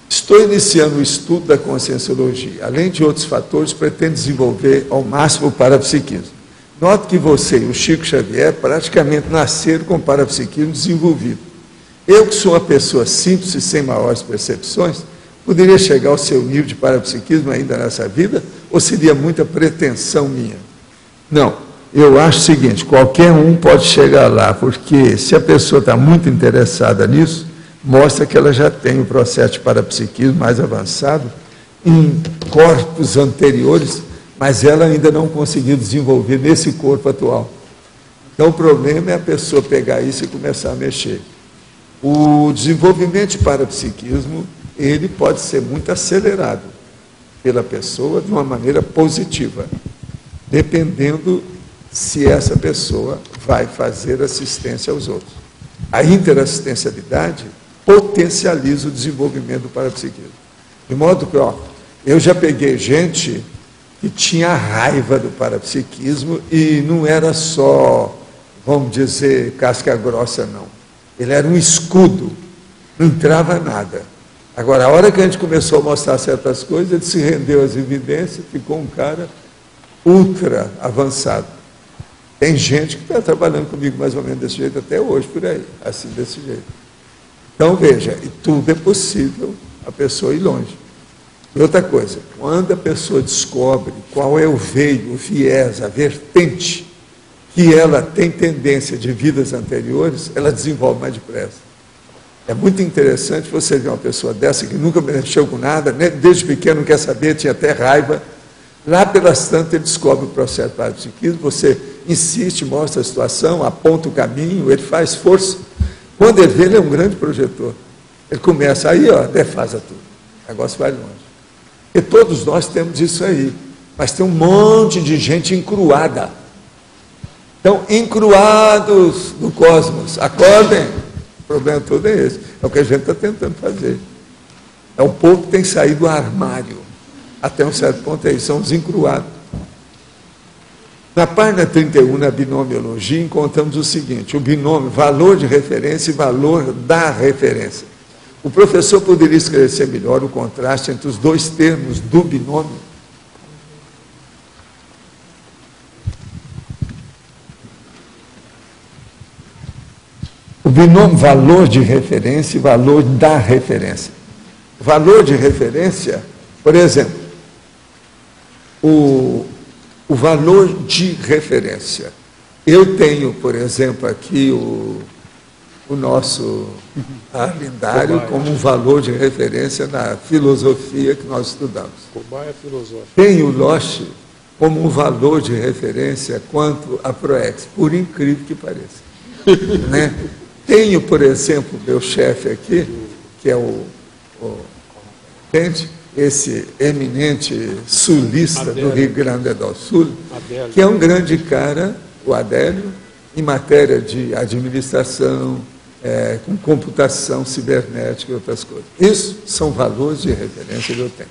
Estou iniciando o estudo da conscienciologia. Além de outros fatores, pretendo desenvolver ao máximo o parapsiquismo. Note que você e o Chico Xavier praticamente nasceram com o parapsiquismo desenvolvido. Eu, que sou uma pessoa simples e sem maiores percepções, poderia chegar ao seu nível de parapsiquismo ainda nessa vida? Ou seria muita pretensão minha? Não. Eu acho o seguinte, qualquer um pode chegar lá, porque se a pessoa está muito interessada nisso, mostra que ela já tem o processo de parapsiquismo mais avançado em corpos anteriores, mas ela ainda não conseguiu desenvolver nesse corpo atual. Então o problema é a pessoa pegar isso e começar a mexer. O desenvolvimento de parapsiquismo, ele pode ser muito acelerado pela pessoa de uma maneira positiva, dependendo se essa pessoa vai fazer assistência aos outros. A interassistencialidade potencializa o desenvolvimento do parapsiquismo. De modo que, eu já peguei gente que tinha raiva do parapsiquismo e não era só, vamos dizer, casca grossa, não. Ele era um escudo, não entrava nada. Agora, a hora que a gente começou a mostrar certas coisas, ele se rendeu às evidências, ficou um cara ultra avançado. Tem gente que está trabalhando comigo mais ou menos desse jeito até hoje, por aí, assim, desse jeito. Então, veja, e tudo é possível a pessoa ir longe. E outra coisa, quando a pessoa descobre qual é o veio, o viés, a vertente, que ela tem tendência de vidas anteriores, ela desenvolve mais depressa. É muito interessante você ver uma pessoa dessa que nunca mexeu com nada, né? Desde pequeno não quer saber, tinha até raiva. Lá pelas tantas ele descobre o processo de parapsiquismo, você insiste, mostra a situação, aponta o caminho, ele faz força. Quando ele vê, ele é um grande projetor. Ele começa aí, defasa tudo. O negócio vai longe. E todos nós temos isso aí. Mas tem um monte de gente encruada. Então, encruados no cosmos. Acordem. O problema todo é esse. É o que a gente está tentando fazer. É o povo que tem saído do armário. Até um certo ponto é isso, são os encruados. Na página 31, na binomiologia, encontramos o seguinte, o binômio, valor de referência e valor da referência. O professor poderia esclarecer melhor o contraste entre os dois termos do binômio? O binômio valor de referência e valor da referência. O valor de referência, por exemplo, o valor de referência. Eu tenho, por exemplo, aqui o nosso Arlindário como um valor de referência na filosofia que nós estudamos. Cobaia filosófica. Tenho o Loche como um valor de referência quanto a Proex, por incrível que pareça. Né? Tenho, por exemplo, meu chefe aqui, que é entende? Esse eminente sulista Adélio, do Rio Grande do Sul, Adélio, que é um grande cara, o Adélio, em matéria de administração, com computação cibernética e outras coisas. Isso são valores de referência que eu tenho.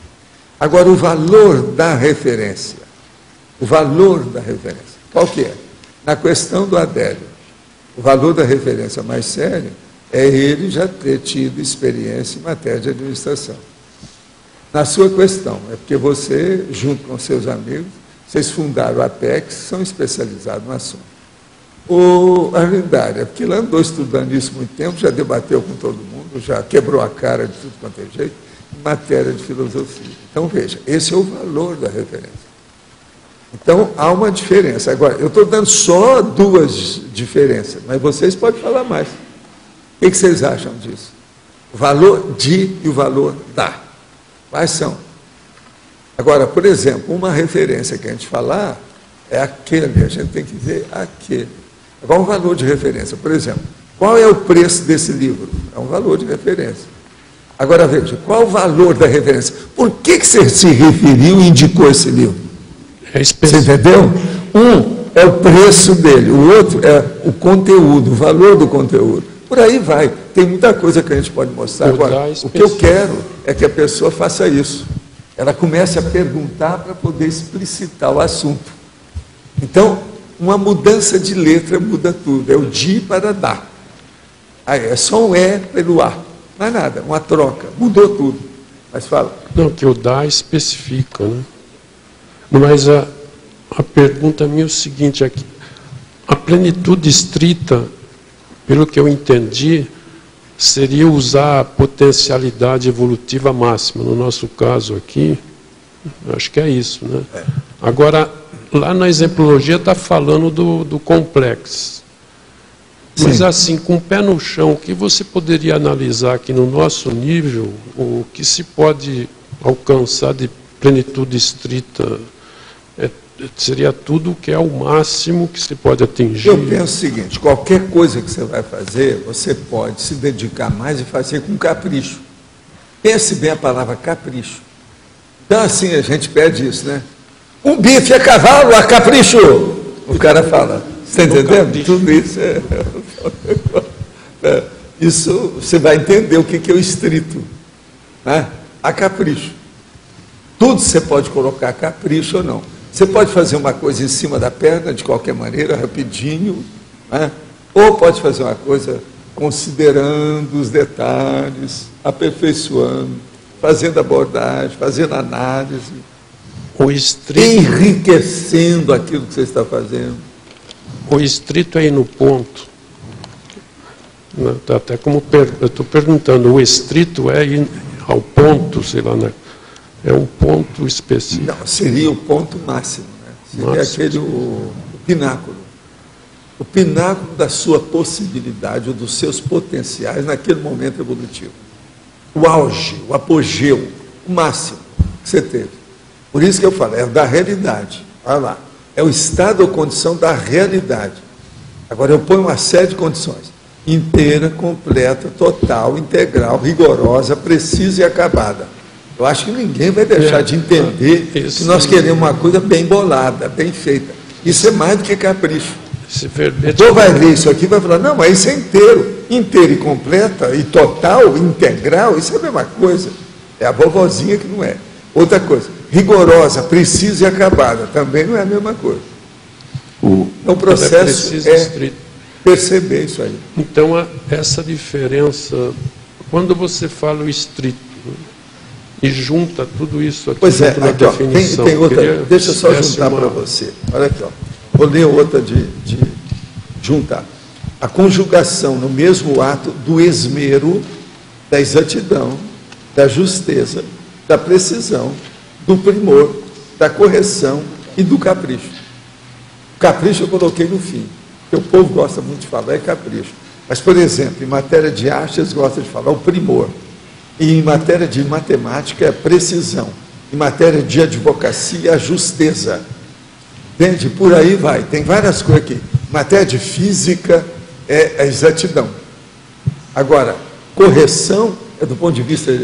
Agora, o valor da referência. O valor da referência. Qual que é? Na questão do Adélio, o valor da referência mais sério é ele já ter tido experiência em matéria de administração. Na sua questão, é porque você, junto com seus amigos, vocês fundaram a Apex, são especializados no assunto. O Arlindário, é porque ele andou estudando isso há muito tempo, já debateu com todo mundo, já quebrou a cara de tudo quanto é jeito, em matéria de filosofia. Então, veja, esse é o valor da referência. Então, há uma diferença. Agora, eu estou dando só duas diferenças, mas vocês podem falar mais. O que vocês acham disso? O valor de e o valor da. Quais são? Agora, por exemplo, uma referência que a gente falar é aquele, a gente tem que ver aquele. Agora, um valor de referência, por exemplo, qual é o preço desse livro? É um valor de referência. Agora, veja, qual o valor da referência? Por que você se referiu e indicou esse livro? Você entendeu? Um é o preço dele, o outro é o conteúdo, o valor do conteúdo. Por aí vai. Tem muita coisa que a gente pode mostrar. Agora, o que eu quero é que a pessoa faça isso. Ela comece a perguntar para poder explicitar o assunto. Então, uma mudança de letra muda tudo. É o de para dar. Aí é só um é pelo a. Não é nada, uma troca. Mudou tudo. Mas fala. Não, que o dá especifica, né? Mas a pergunta minha é o seguinte aqui. A plenitude estrita, pelo que eu entendi, seria usar a potencialidade evolutiva máxima. No nosso caso aqui, acho que é isso, né? É. Agora, lá na exemplologia está falando do complexo. Mas assim, com o pé no chão, o que você poderia analisar aqui no nosso nível, o que se pode alcançar de plenitude estrita, seria tudo o que é o máximo que se pode atingir? Eu penso o seguinte, qualquer coisa que você vai fazer, você pode se dedicar mais e fazer com capricho. Pense bem a palavra capricho. Então assim, a gente pede isso, né? Um bife a cavalo, a capricho! O cara fala, você está entendendo? Tudo isso isso você vai entender o que é o estrito, né? A capricho. Tudo você pode colocar capricho ou não. Você pode fazer uma coisa em cima da perna, de qualquer maneira, rapidinho, né? Ou pode fazer uma coisa considerando os detalhes, aperfeiçoando, fazendo abordagem, fazendo análise, o estrito, enriquecendo aquilo que você está fazendo. O estrito é ir no ponto. Até como eu estou perguntando, o estrito é ir ao ponto, sei lá, né? É um ponto específico. Não, seria o ponto máximo, né? Seria o pináculo. O pináculo da sua possibilidade ou dos seus potenciais naquele momento evolutivo. O auge, o apogeu, o máximo que você teve. Por isso que eu falo, é da realidade. Olha lá. É o estado ou condição da realidade. Agora eu ponho uma série de condições. Inteira, completa, total, integral, rigorosa, precisa e acabada. Eu acho que ninguém vai deixar de entender que nós queremos uma coisa bem bolada, bem feita. Isso é mais do que capricho. O povo vai ler isso aqui e vai falar, não, mas isso é inteiro. Inteiro e completa, e total, integral, isso é a mesma coisa. É a vovozinha que não é. Outra coisa, rigorosa, precisa e acabada, também não é a mesma coisa. O processo é perceber isso aí. Então, essa diferença, quando você fala o estrito, e junta tudo isso aqui, pois é, aqui, definição. Tem outra, deixa eu só juntar para você. Olha aqui, ó. Vou ler outra de juntar. A conjugação no mesmo ato do esmero, da exatidão, da justeza, da precisão, do primor, da correção e do capricho. O capricho eu coloquei no fim, porque o povo gosta muito de falar, é capricho. Mas, por exemplo, em matéria de arte, eles gostam de falar o primor. E em matéria de matemática, é precisão. Em matéria de advocacia, a justeza. Entende? Por aí vai. Tem várias coisas aqui. Em matéria de física, é a exatidão. Agora, correção é do ponto de vista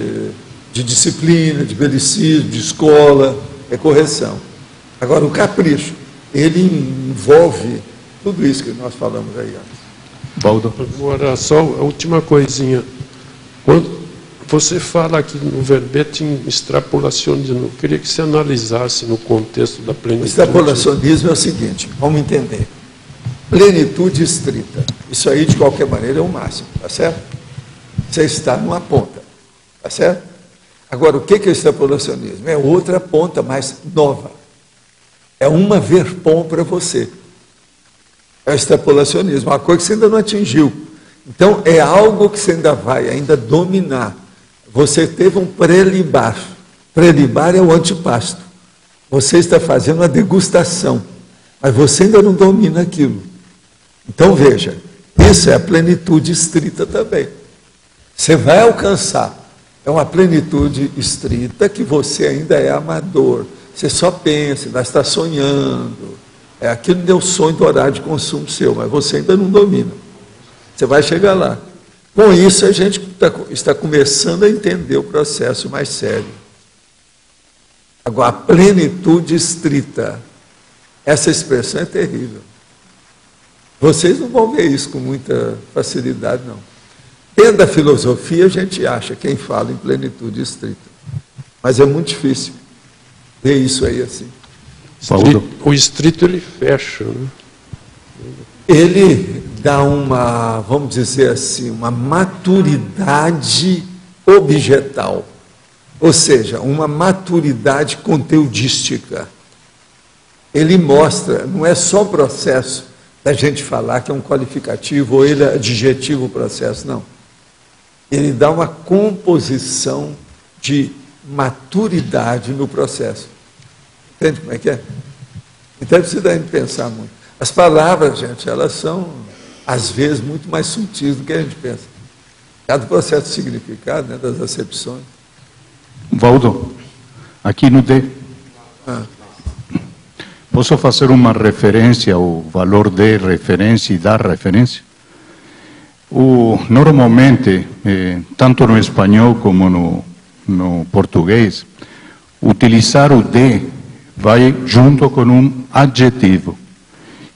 de disciplina, de belicismo, de escola, é correção. Agora, o capricho, ele envolve tudo isso que nós falamos aí antes. Baldo. Agora, só a última coisinha. Quando você fala aqui no verbete em extrapolacionismo, eu queria que você analisasse no contexto da plenitude. O extrapolacionismo é o seguinte, vamos entender. Plenitude estrita. Isso aí, de qualquer maneira, é o máximo, tá certo? Você está numa ponta, tá certo? Agora, o que é o extrapolacionismo? É outra ponta mais nova. É uma verpom para você. É o extrapolacionismo, uma coisa que você ainda não atingiu. Então, é algo que você ainda vai dominar. Você teve um prelibar. Prelibar é o antepasto. Você está fazendo uma degustação, mas você ainda não domina aquilo. Então, veja, isso é a plenitude estrita também. Você vai alcançar, É uma plenitude estrita que você ainda é amador. Você só pensa, ainda está sonhando. Aquilo deu sonho do horário de consumo seu, mas você ainda não domina. Você vai chegar lá. Com isso, a gente está começando a entender o processo mais sério. Agora, a plenitude estrita. Essa expressão é terrível. Vocês não vão ver isso com muita facilidade, não. Dentro da filosofia, a gente acha quem fala em plenitude estrita. Mas é muito difícil ver isso aí assim. O estrito, ele fecha, né? Ele dá uma, vamos dizer assim, uma maturidade objetal. Ou seja, uma maturidade conteudística. Ele mostra, não é só o processo da gente falar que é um qualificativo ou ele é adjetivo o processo, não. Ele dá uma composição de maturidade no processo. Entende como é que é? Então precisa pensar muito. As palavras, gente, elas são, às vezes, muito mais sutis do que a gente pensa. Cada processo de significado, né, das acepções. Valdo, aqui no D. Posso fazer uma referência ao valor de referência e da referência? Normalmente, tanto no espanhol como no português, utilizar o de vai junto com um adjetivo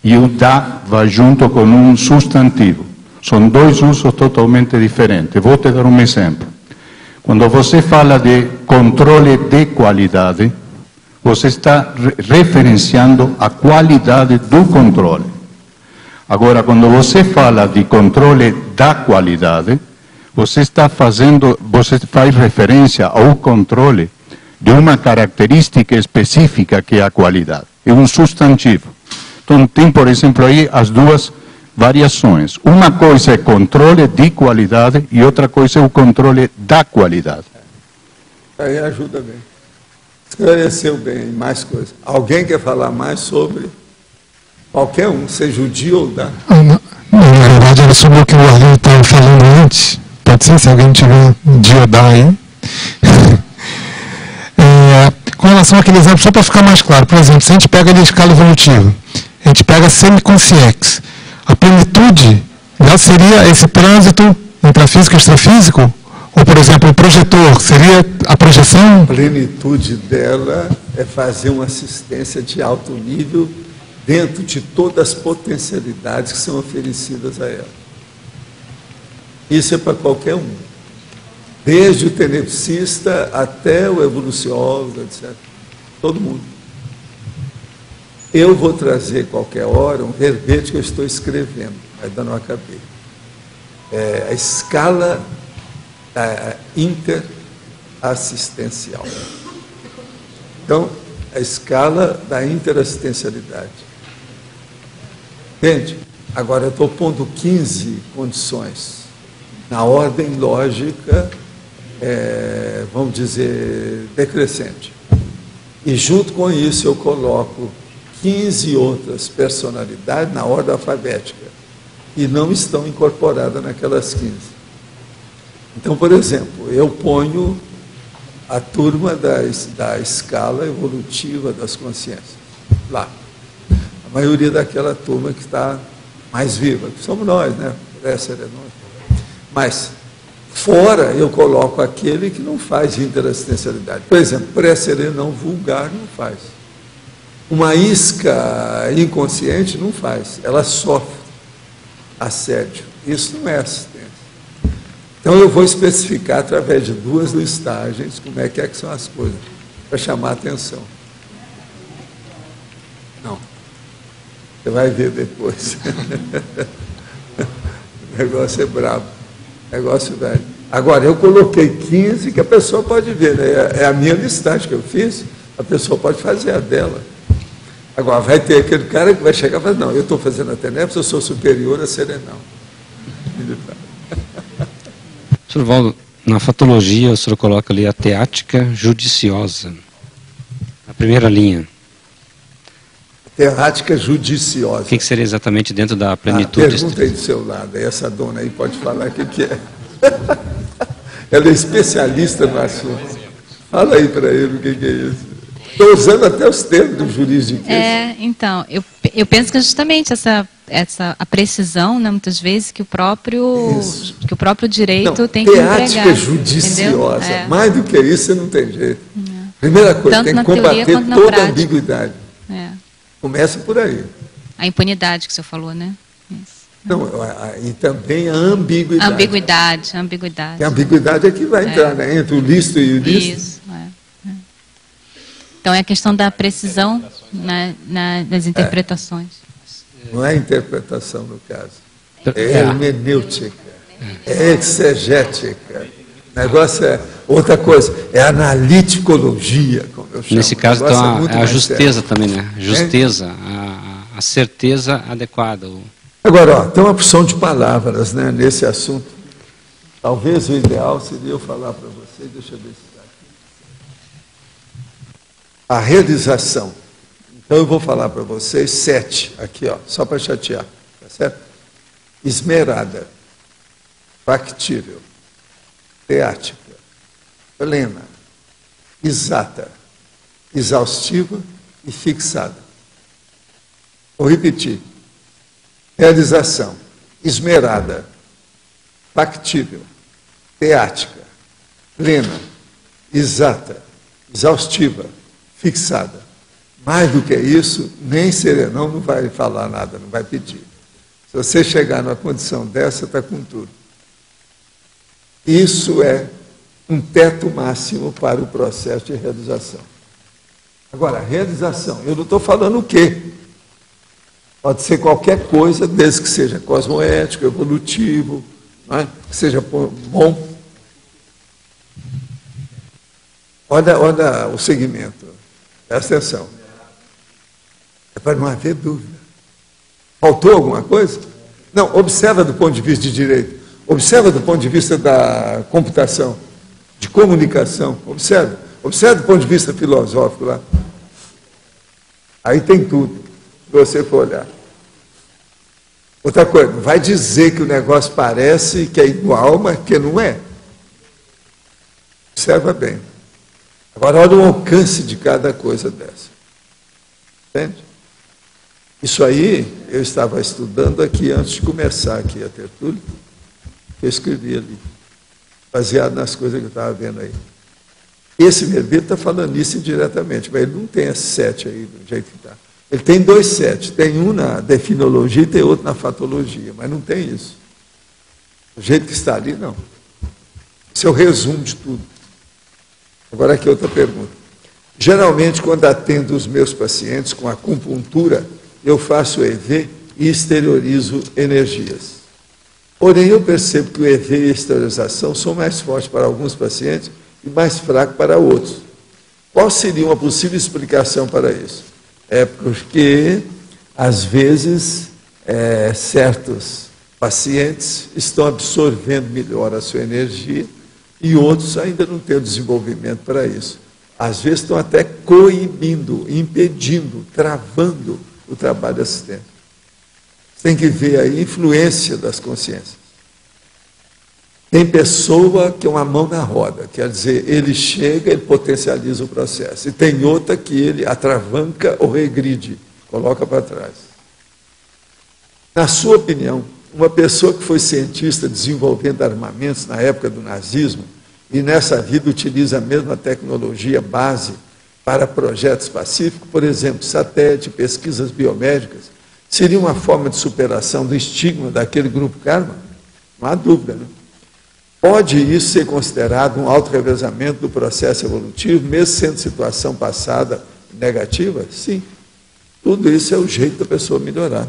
e o da vai junto com um substantivo. São dois usos totalmente diferentes. Vou te dar um exemplo. Quando você fala de controle de qualidade, você está referenciando a qualidade do controle. Agora, quando você fala de controle da qualidade, você faz referência ao controle de uma característica específica que é a qualidade. É um substantivo. Então, tem, por exemplo, aí as duas variações. Uma coisa é controle de qualidade e outra coisa é o controle da qualidade. Aí ajuda bem. Esclareceu bem, mais coisas. Alguém quer falar mais sobre qualquer um, seja o dia ou da? Na verdade, era sobre o que o Arlindo estava falando antes. Pode ser, se alguém tiver dia ou da aí. Com relação àquele exemplo, só para ficar mais claro, por exemplo, se a gente pega ali a escala evolutiva, a gente pega semiconsciência, a plenitude já seria esse trânsito intrafísico e extrafísico? Ou, por exemplo, o projetor, seria a projeção? A plenitude dela é fazer uma assistência de alto nível dentro de todas as potencialidades que são oferecidas a ela. Isso é para qualquer um. Desde o tenepsista até o evoluciólogo, etc. Todo mundo. Eu vou trazer qualquer hora um verbete que eu estou escrevendo, ainda não acabei. A escala interassistencial. Então, a escala da interassistencialidade. Entende? Agora eu estou pondo 15 condições na ordem lógica, vamos dizer, decrescente. E junto com isso eu coloco 15 outras personalidades na ordem alfabética e não estão incorporadas naquelas 15. Então, por exemplo, eu ponho a turma da escala evolutiva das consciências lá. A maioria daquela turma que está mais viva, que somos nós, né? Mas, fora, eu coloco aquele que não faz interassistencialidade. Por exemplo, pré-serenão vulgar não faz. Uma isca inconsciente não faz. Ela sofre assédio. Isso não é assistência. Então, eu vou especificar através de 2 listagens como é que são as coisas, para chamar a atenção. Não. Você vai ver depois. O negócio é brabo. Negócio velho. Agora, eu coloquei 15 que a pessoa pode ver, né? É a minha listagem que eu fiz, a pessoa pode fazer a dela. Agora, vai ter aquele cara que vai chegar e falar, não, eu estou fazendo a TENEPS, eu sou superior a serenal. Sr. Valdo, na fatologia o senhor coloca ali a teática judiciosa, a primeira linha. Teática judiciosa. O que seria exatamente dentro da plenitude? Pergunta aí do seu lado, essa dona aí pode falar o que é. Ela é especialista no assunto. Fala aí para ele o que é isso. Estou usando até os termos do juridiquês. Então, eu penso que justamente a precisão, né, muitas vezes, que o próprio direito tem que empregar. Teática judiciosa. Mais do que isso, você não tem jeito. Primeira coisa, Tanto tem que na teoria combater quanto na toda a prática. ambiguidade. Começa por aí. A impunidade que o senhor falou, né? Não, e também a ambiguidade. Ambiguidade. Que a ambiguidade é que vai entrar, né? Entre o lícito e o ilícito. Isso, Então, é a questão da precisão nas interpretações. Não é interpretação, no caso. É hermenêutica. É exegética. O negócio é outra coisa. É analiticologia, como eu chamo. Nesse caso, então, a justeza também, né? Justeza, a certeza adequada. Agora, ó, tem uma opção de palavras, né, nesse assunto. Talvez o ideal seria eu falar para vocês, deixa eu ver se está aqui. A realização. Então eu vou falar para vocês 7, aqui, ó, só para chatear, tá certo? Esmerada, factível, teática, plena, exata, exaustiva e fixada. Vou repetir. Realização, esmerada, factível, teática, plena, exata, exaustiva, fixada. Mais do que isso, nem Serenão não vai falar nada, não vai pedir. Se você chegar numa condição dessa, está com tudo. Isso é um teto máximo para o processo de realização. Agora, realização, eu não estou falando o quê? Pode ser qualquer coisa, desde que seja cosmoético, evolutivo, não é? Que seja bom. Olha o segmento. Presta atenção. É para não haver dúvida. Faltou alguma coisa? Não, observa do ponto de vista de direito. Observa do ponto de vista da computação, de comunicação. Observa. Observa do ponto de vista filosófico lá. Aí tem tudo, se você for olhar. Outra coisa, não vai dizer que o negócio parece que é igual, mas que não é. Observa bem. Agora, olha o alcance de cada coisa dessa. Entende? Isso aí, eu estava estudando aqui antes de começar aqui a tertúlia, que eu escrevi ali, baseado nas coisas que eu estava vendo aí. Esse verbete está falando isso indiretamente, mas ele não tem esse 7 aí, do jeito que está. Ele tem 2 7, tem um na definologia e tem outro na fatologia, mas não tem isso. Do jeito que está ali, não. Esse é o resumo de tudo. Agora aqui outra pergunta. Geralmente, quando atendo os meus pacientes com acupuntura, eu faço EV e exteriorizo energias. Porém, eu percebo que o EV e a exteriorização são mais fortes para alguns pacientes e mais fracos para outros. Qual seria uma possível explicação para isso? É porque, às vezes, certos pacientes estão absorvendo melhor a sua energia e outros ainda não têm o desenvolvimento para isso. Às vezes estão até coibindo, impedindo, travando o trabalho assistente. Você tem que ver a influência das consciências. Tem pessoa que é uma mão na roda, quer dizer, ele chega, ele potencializa o processo. E tem outra que ele atravanca ou regride, coloca para trás. Na sua opinião, uma pessoa que foi cientista desenvolvendo armamentos na época do nazismo e nessa vida utiliza a mesma tecnologia base para projetos pacíficos, por exemplo, satélite, pesquisas biomédicas, seria uma forma de superação do estigma daquele grupo karma? Não há dúvida, né? Pode isso ser considerado um auto-revezamento do processo evolutivo, mesmo sendo situação passada negativa? Sim. Tudo isso é o jeito da pessoa melhorar.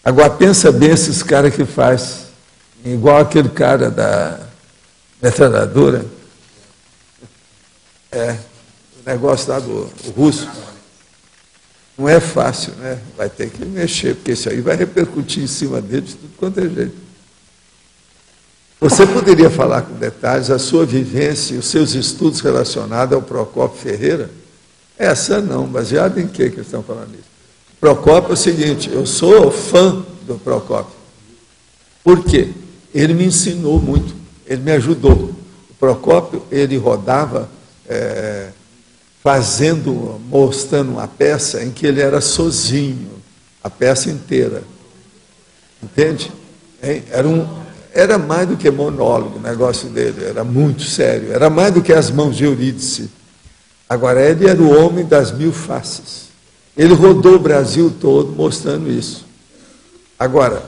Agora, pensa bem esses caras que faz, igual aquele cara da metralhadora, o negócio lá do russo. Não é fácil, né? Vai ter que mexer, porque isso aí vai repercutir em cima dele de tudo quanto é jeito. Você poderia falar com detalhes a sua vivência e os seus estudos relacionados ao Procópio Ferreira? Essa não, baseado em que eles estão falando isso? Procópio é o seguinte, eu sou fã do Procópio. Por quê? Ele me ensinou muito, ele me ajudou. O Procópio, ele rodava mostrando uma peça em que ele era sozinho, a peça inteira. Entende? Era mais do que monólogo o negócio dele, era muito sério, era mais do que as mãos de Eurídice. Agora, ele era o homem das 1000 faces. Ele rodou o Brasil todo mostrando isso. Agora,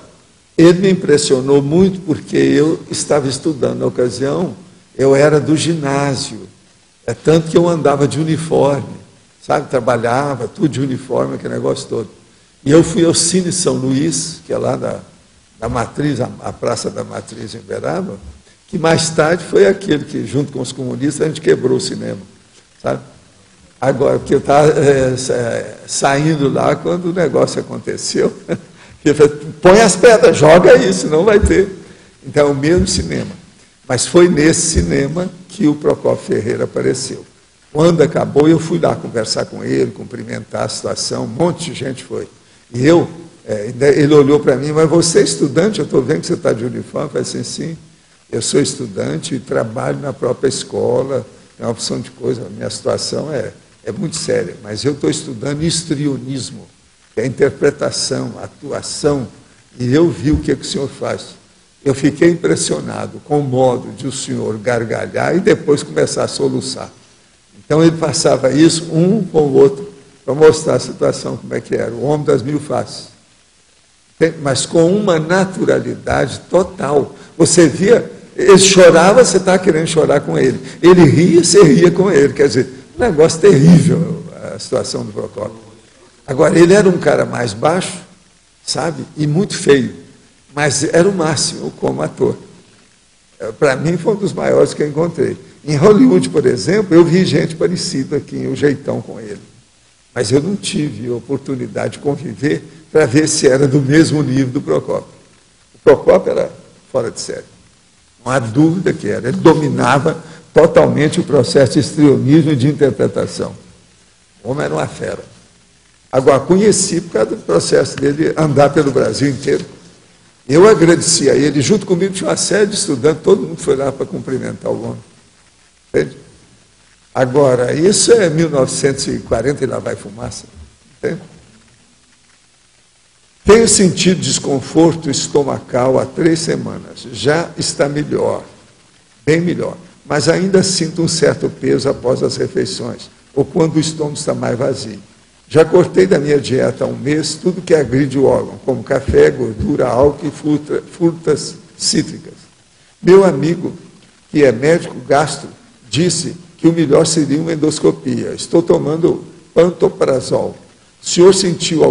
ele me impressionou muito porque eu estava estudando na ocasião, eu era do ginásio, é tanto que eu andava de uniforme, sabe, trabalhava, tudo de uniforme, aquele negócio todo. E eu fui ao Cine São Luís, que é lá da Matriz, a Praça da Matriz em Uberaba, que mais tarde foi aquele que, junto com os comunistas, a gente quebrou o cinema, sabe? Agora, porque eu estava saindo lá quando o negócio aconteceu, ele falou, põe as pedras, joga isso, não vai ter. Então, é o mesmo cinema. Mas foi nesse cinema que o Procópio Ferreira apareceu. Quando acabou, eu fui lá conversar com ele, cumprimentar a situação, um monte de gente foi. E ele olhou para mim, mas você é estudante, eu estou vendo que você está de uniforme. Eu falei assim, sim, eu sou estudante e trabalho na própria escola, é uma opção de coisa, a minha situação é muito séria, mas eu estou estudando histrionismo, que é a interpretação, a atuação, e eu vi o que o senhor faz. Eu fiquei impressionado com o modo de o senhor gargalhar e depois começar a soluçar. Então ele passava isso um com o outro, para mostrar a situação, como é que era, o homem das 1000 faces. Mas com uma naturalidade total. Você via, ele chorava, você estava querendo chorar com ele. Ele ria, você ria com ele. Quer dizer, um negócio terrível a situação do Procópio. Agora, ele era um cara mais baixo, sabe, e muito feio, mas era o máximo como ator. Para mim, foi um dos maiores que eu encontrei. Em Hollywood, por exemplo, eu vi gente parecida aqui, o jeitão com ele. Mas eu não tive oportunidade de conviver para ver se era do mesmo nível do Procópio. O Procópio era fora de série. Não há dúvida que era. Ele dominava totalmente o processo de histrionismo e de interpretação. O homem era uma fera. Agora, conheci por causa do processo dele andar pelo Brasil inteiro. Eu agradeci a ele. Junto comigo tinha uma série de estudantes, todo mundo foi lá para cumprimentar o homem. Entende? Agora, isso é 1940 e lá vai fumaça. Entende? Tenho sentido desconforto estomacal há 3 semanas. Já está melhor, bem melhor. Mas ainda sinto um certo peso após as refeições, ou quando o estômago está mais vazio. Já cortei da minha dieta há 1 mês tudo que agride o órgão, como café, gordura, álcool e frutas cítricas. Meu amigo, que é médico gastro, disse que o melhor seria uma endoscopia. Estou tomando pantoprazol. O senhor sentiu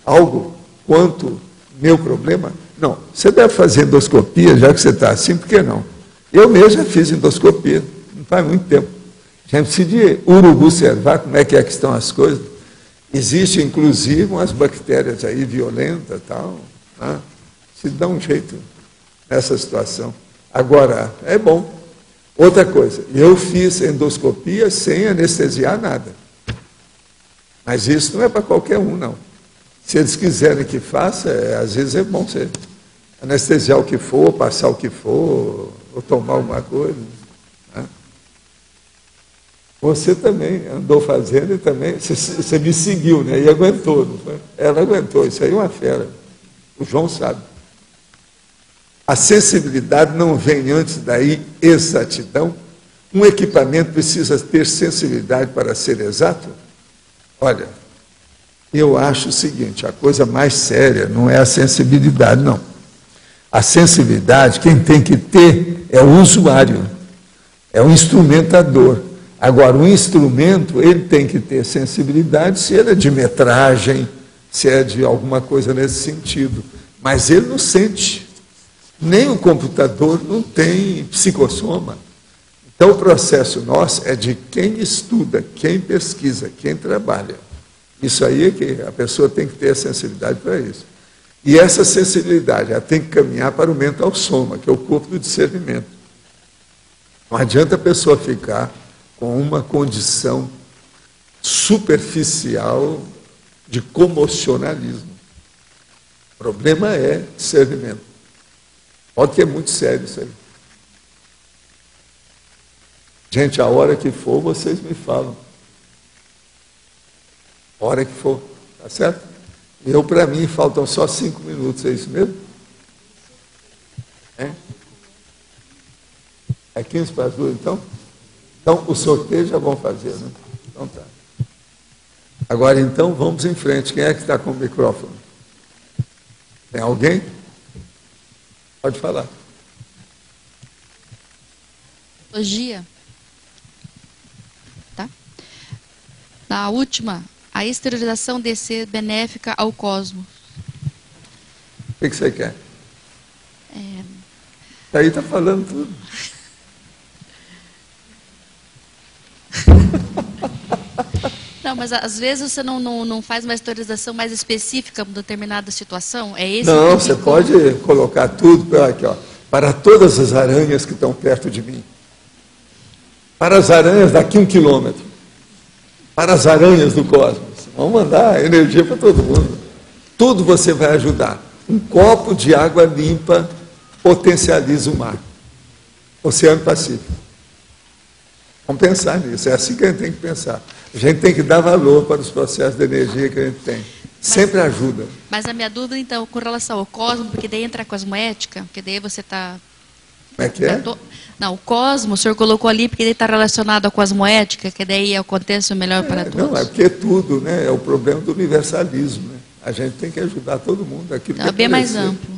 algo quanto meu problema? Não. Você deve fazer endoscopia, já que você está assim, por que não? Eu mesmo já fiz endoscopia, não faz muito tempo. A gente precisa de observar como é que estão as coisas. Existem, inclusive, umas bactérias aí violentas e tal, né? Se dá um jeito nessa situação. Agora, é bom. Outra coisa, eu fiz endoscopia sem anestesiar nada. Mas isso não é para qualquer um, não. Se eles quiserem que faça, às vezes é bom você anestesiar o que for, passar o que for, ou tomar alguma coisa. Né? Você também andou fazendo e também, você me seguiu, né? E aguentou, não foi? Ela aguentou, isso aí é uma fera. O João sabe. A sensibilidade não vem antes da exatidão. Um equipamento precisa ter sensibilidade para ser exato? Olha, eu acho o seguinte, a coisa mais séria não é a sensibilidade, não. A sensibilidade, quem tem que ter é o usuário, é o instrumentador. Agora, o instrumento, ele tem que ter sensibilidade se ele é de metragem, se é de alguma coisa nesse sentido. Mas ele não sente. Nem o computador não tem psicossoma. Então, o processo nosso é de quem estuda, quem pesquisa, quem trabalha. Isso aí é que a pessoa tem que ter a sensibilidade para isso. E essa sensibilidade, ela tem que caminhar para o mental soma, que é o corpo do discernimento. Não adianta a pessoa ficar com uma condição superficial de comocionalismo. O problema é discernimento. Pode que é muito sério isso aí. Gente, a hora que for, vocês me falam. A hora que for, tá certo? Para mim, faltam só 5 minutos, é isso mesmo? É 15 para as 2, então? Então, o sorteio já vão fazer, né? Então tá. Agora, então, vamos em frente. Quem é que está com o microfone? Tem alguém? Pode falar. Patologia. Tá? Na última, a esterilização de ser benéfica ao cosmos. O que você quer? Aí está falando tudo. Não, mas às vezes você não faz uma esterilização mais específica para determinada situação? É esse? Não, você pode colocar tudo aqui, ó, para todas as aranhas que estão perto de mim. Para as aranhas daqui 1 quilômetro. Para as aranhas do cosmos. Vamos mandar energia para todo mundo. Tudo você vai ajudar. Um copo de água limpa potencializa o mar. Oceano Pacífico. Vamos pensar nisso. É assim que a gente tem que pensar. A gente tem que dar valor para os processos de energia que a gente tem. Sempre ajuda. Mas a minha dúvida, então, com relação ao cosmos, porque daí entra a cosmoética, porque daí você está... Como é que é? Não, o cosmos, o senhor colocou ali porque ele está relacionado à cosmoética, que daí acontece o melhor para todos. Não, é porque tudo, né? É o problema do universalismo. Né? A gente tem que ajudar todo mundo. Aquilo é bem mais amplo.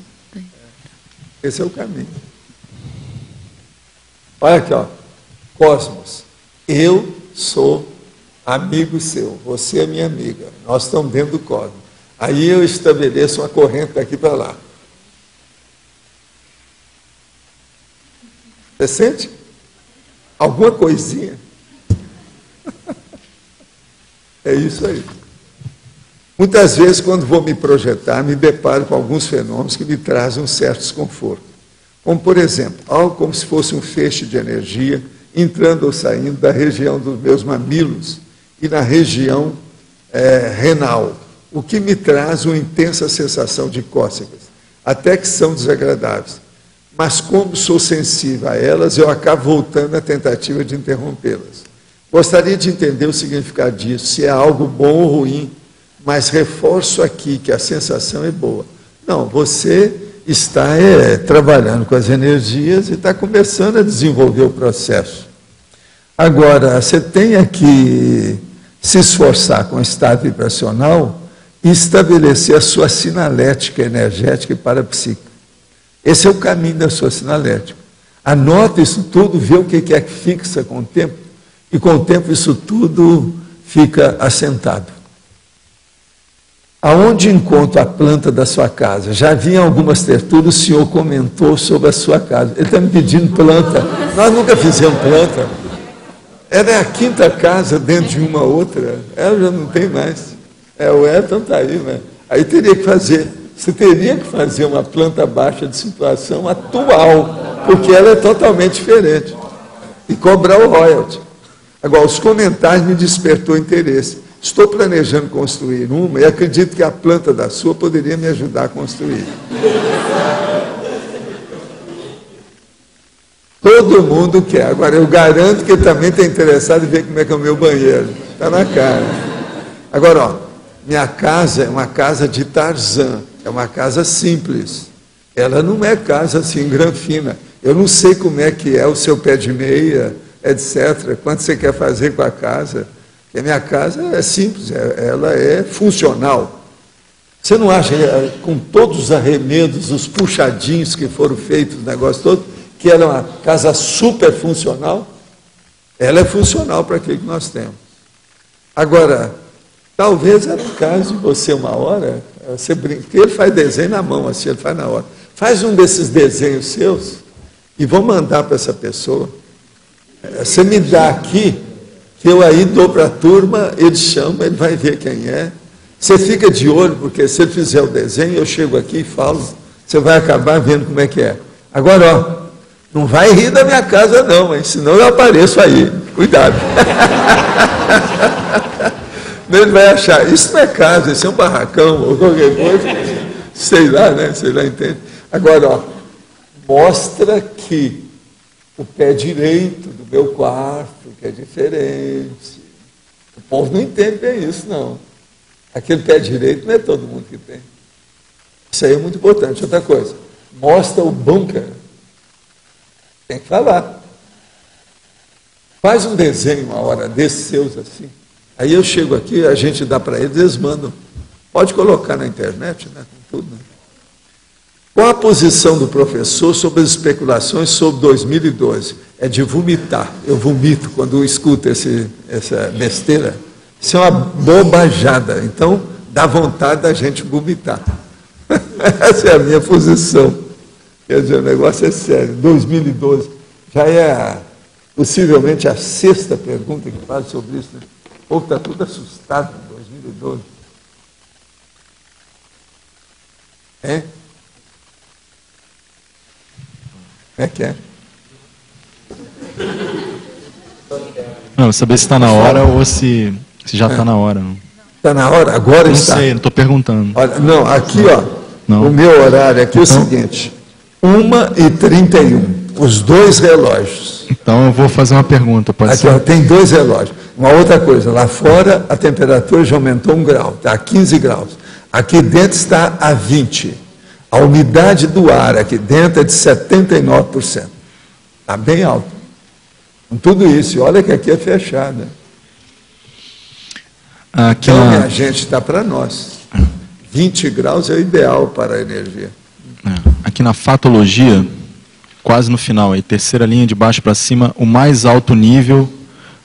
Esse é o caminho. Olha aqui, ó. Cosmos. Eu sou amigo seu, você é minha amiga. Nós estamos dentro do cosmos. Aí eu estabeleço uma corrente daqui para lá. Você sente? Alguma coisinha? É isso aí. Muitas vezes, quando vou me projetar, me deparo com alguns fenômenos que me trazem um certo desconforto. Como, por exemplo, algo como se fosse um feixe de energia entrando ou saindo da região dos meus mamilos e na região renal, o que me traz uma intensa sensação de cócegas, até que são desagradáveis. Mas como sou sensível a elas, eu acabo voltando à tentativa de interrompê-las. Gostaria de entender o significado disso, se é algo bom ou ruim, mas reforço aqui que a sensação é boa. Não, você está trabalhando com as energias e está começando a desenvolver o processo. Agora, você tem que se esforçar com o estado vibracional e estabelecer a sua sinalética energética e parapsíquica. Esse é o caminho da sua sinalética. Anota isso tudo, vê o que é que fixa com o tempo, e com o tempo isso tudo fica assentado. Aonde encontro a planta da sua casa? Já vi em algumas tertúlias, o senhor comentou sobre a sua casa. Ele está me pedindo planta. Nós nunca fizemos planta. Ela é a 5ª casa dentro de uma outra. Ela já não tem mais. O Elton está aí, né? Aí teria que fazer. Você teria que fazer uma planta baixa de situação atual, porque ela é totalmente diferente. E cobrar o royalty. Agora, os comentários me despertou interesse. Estou planejando construir uma e acredito que a planta da sua poderia me ajudar a construir. Todo mundo quer. Agora, eu garanto que ele também está interessado em ver como é que é o meu banheiro. Está na cara. Agora, ó, minha casa é uma casa de Tarzan. É uma casa simples. Ela não é casa assim, granfina. Eu não sei como é que é o seu pé de meia, etc. Quanto você quer fazer com a casa. Porque a minha casa é simples, ela é funcional. Você não acha, com todos os arremedos, os puxadinhos que foram feitos, o negócio todo, que ela é uma casa super funcional? Ela é funcional para aquilo que nós temos. Agora, talvez era o caso de você, uma hora, você brinca, porque ele faz desenho na mão, assim, ele faz na hora. Faz um desses desenhos seus e vou mandar para essa pessoa. Você me dá aqui, que eu aí dou para a turma, ele chama, ele vai ver quem é. Você fica de olho, porque se ele fizer o desenho, eu chego aqui e falo, você vai acabar vendo como é que é. Agora, ó, não vai rir da minha casa não, hein? Senão eu apareço aí. Cuidado. Ele vai achar, isso não é casa, isso é um barracão, ou qualquer coisa. Sei lá, né? Sei lá, entende? Agora, ó, mostra que o pé direito do meu quarto, que é diferente. O povo não entende bem isso, não. Aquele pé direito não é todo mundo que tem. Isso aí é muito importante. Outra coisa, mostra o bunker. Tem que falar. Faz um desenho uma hora desses seus assim. Aí eu chego aqui, a gente dá para eles mandam. Pode colocar na internet, né, com tudo. Né? Qual a posição do professor sobre as especulações sobre 2012? É de vomitar. Eu vomito quando eu escuto essa besteira. Isso é uma bobajada. Então, dá vontade da gente vomitar. Essa é a minha posição. Quer dizer, o negócio é sério. 2012 já é possivelmente a 6ª pergunta que faz sobre isso. Né? O povo está tudo assustado em 2012. Hein? Como é que é? Não, saber se está na hora ou se já está na hora. Está na hora? Agora não está. Não sei, não estou perguntando. Olha, não, aqui, ó, o meu horário aqui é o seguinte, 1h31, os 2 relógios. Então eu vou fazer uma pergunta, pode aqui, ser? Ó, tem 2 relógios. Uma outra coisa, lá fora a temperatura já aumentou 1 grau, está a 15 graus. Aqui dentro está a 20. A umidade do ar aqui dentro é de 79%. Está bem alto. Com tudo isso, olha que aqui é fechada. Então, minha gente, está para nós. 20 graus é o ideal para a energia. Aqui na fatologia, quase no final, aí, 3ª linha de baixo para cima, o mais alto nível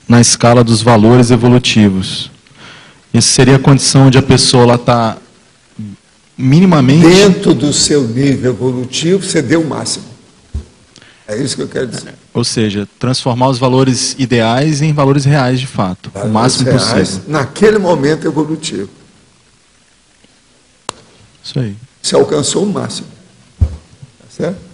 na escala dos valores evolutivos. Isso seria a condição onde a pessoa está minimamente... Dentro do seu nível evolutivo, você deu o máximo. É isso que eu quero dizer. Ou seja, transformar os valores ideais em valores reais de fato, valores o máximo reais, possível. Naquele momento evolutivo. Isso aí. Você alcançou o máximo. Tá certo?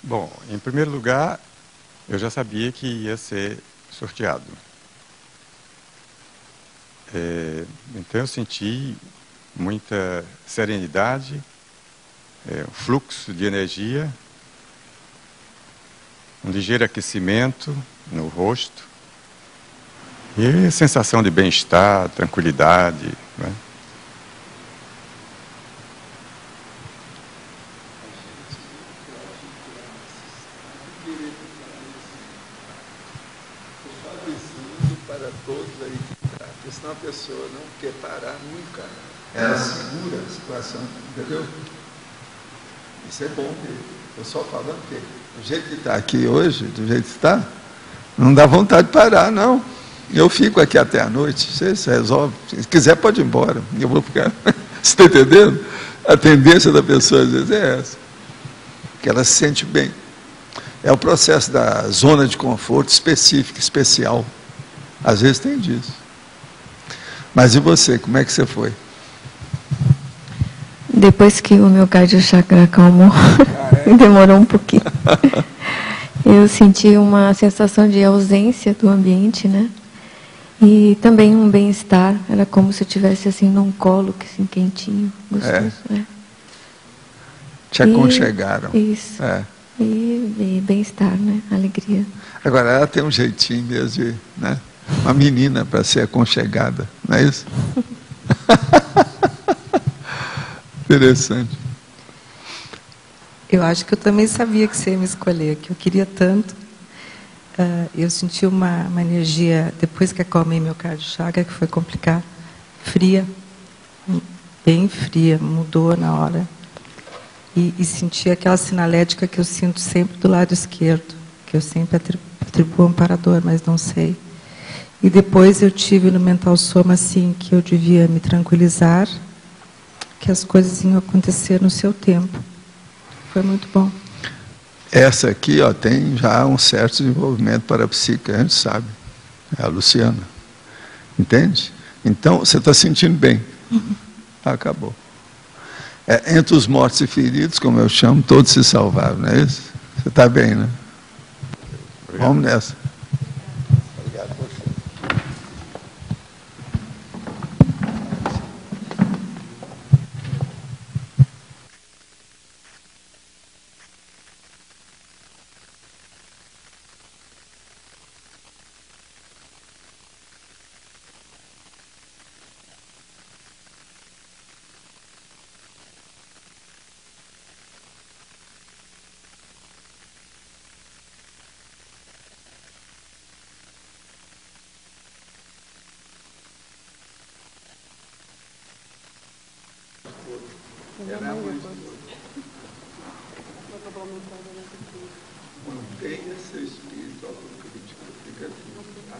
Bom, em primeiro lugar, eu já sabia que ia ser sorteado. Então eu senti muita serenidade, um fluxo de energia, um ligeiro aquecimento no rosto e sensação de bem-estar, tranquilidade, né? Para todos aí que está, porque senão a pessoa não quer parar nunca. Ela segura a situação, entendeu? Isso é bom, eu só falando que do jeito que está aqui hoje, do jeito que está, não dá vontade de parar, não. Eu fico aqui até a noite, você resolve. Se quiser, pode ir embora. Eu vou ficar. Você está entendendo? A tendência da pessoa, às vezes, é essa. Que ela se sente bem. É o processo da zona de conforto específica, especial. Às vezes tem disso. Mas e você, como é que você foi? Depois que o meu cardio-chakra acalmou, demorou um pouquinho. Eu senti uma sensação de ausência do ambiente, né? E também um bem-estar. Era como se eu estivesse assim num colo, assim, quentinho, gostoso. Te aconchegaram. Isso. E bem-estar, né? Alegria. Agora, ela tem um jeitinho mesmo de, né? Uma menina para ser aconchegada, não é isso? Interessante. Eu acho que eu também sabia que você ia me escolher, que eu queria tanto. Eu senti uma energia, depois que acalmei meu cardio-chakra, que foi complicado, fria, bem fria, mudou na hora. E senti aquela sinalética que eu sinto sempre do lado esquerdo, que eu sempre atribuo amparador, mas não sei. E depois eu tive no mental soma assim, que eu devia me tranquilizar, que as coisas iam acontecer no seu tempo. Foi muito bom. Essa aqui, ó, tem já um certo desenvolvimento parapsíquico, a gente sabe. É a Luciana. Entende? Então, você está sentindo bem. Acabou. Entre os mortos e feridos, como eu chamo, todos se salvaram, não é isso? Você está bem, né? Obrigado. Vamos nessa. Obrigado por você. Mantenha seu espírito autocrítico, fica assim, tá?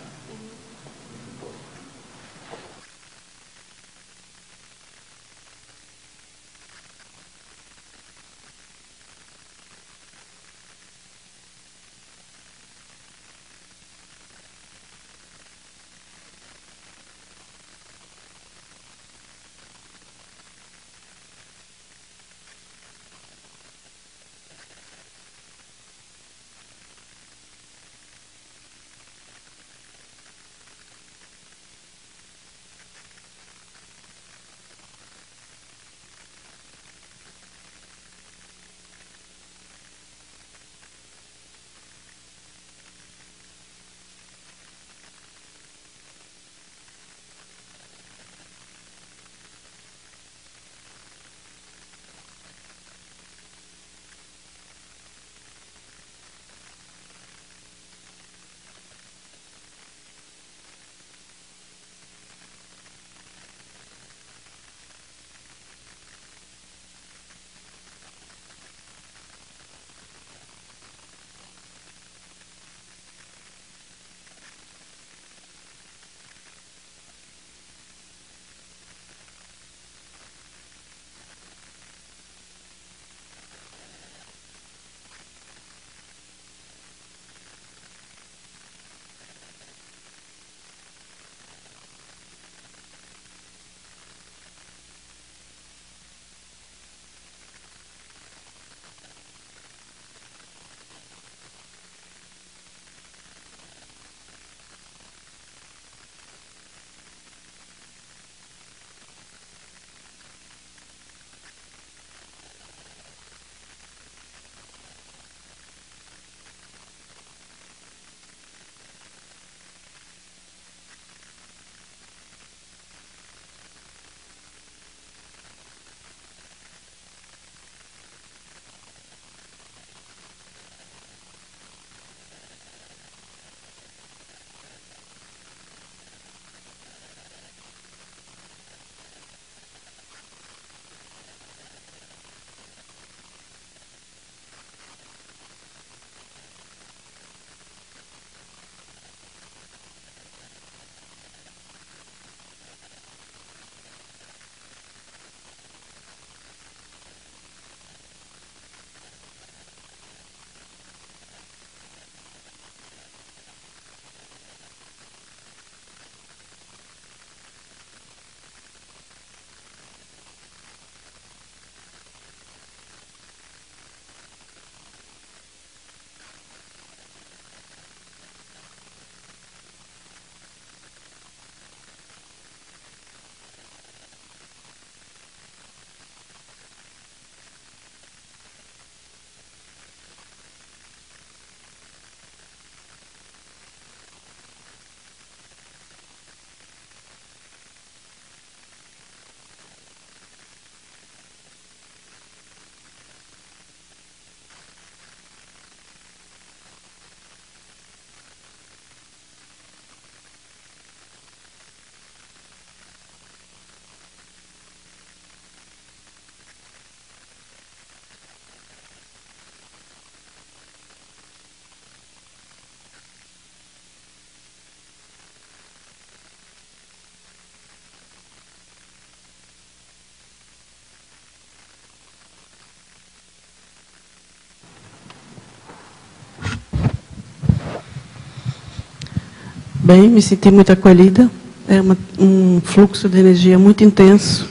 bem, me senti muito acolhida. É um fluxo de energia muito intenso.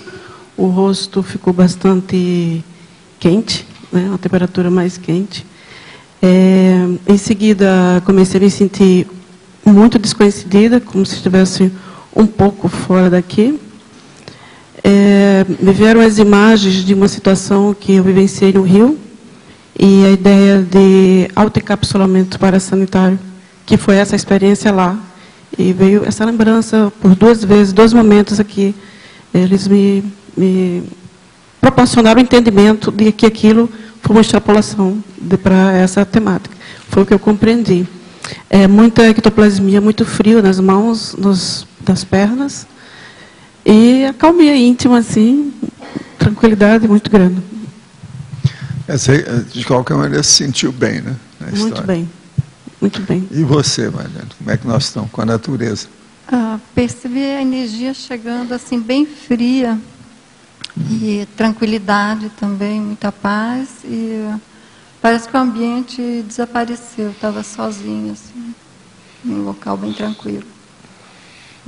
O rosto ficou bastante quente, né? Uma temperatura mais quente. Em seguida, comecei a me sentir muito desconhecida, como se estivesse um pouco fora daqui. Me vieram as imagens de uma situação que eu vivenciei no Rio e a ideia de autoencapsulamento parasanitário, que foi essa experiência lá. E veio essa lembrança por 2 vezes, 2 momentos aqui. Eles me proporcionaram o entendimento de que aquilo foi uma extrapolação para essa temática. Foi o que eu compreendi. Muita ectoplasmia, muito frio nas mãos, das pernas. E a calmia íntima, assim, tranquilidade muito grande. De qualquer maneira, se sentiu bem, né? Muito bem. Muito bem. E você, Mariana, como é que nós estamos com a natureza? Percebi a energia chegando assim bem fria e tranquilidade também, muita paz e parece que o ambiente desapareceu, estava sozinho assim, num local bem tranquilo.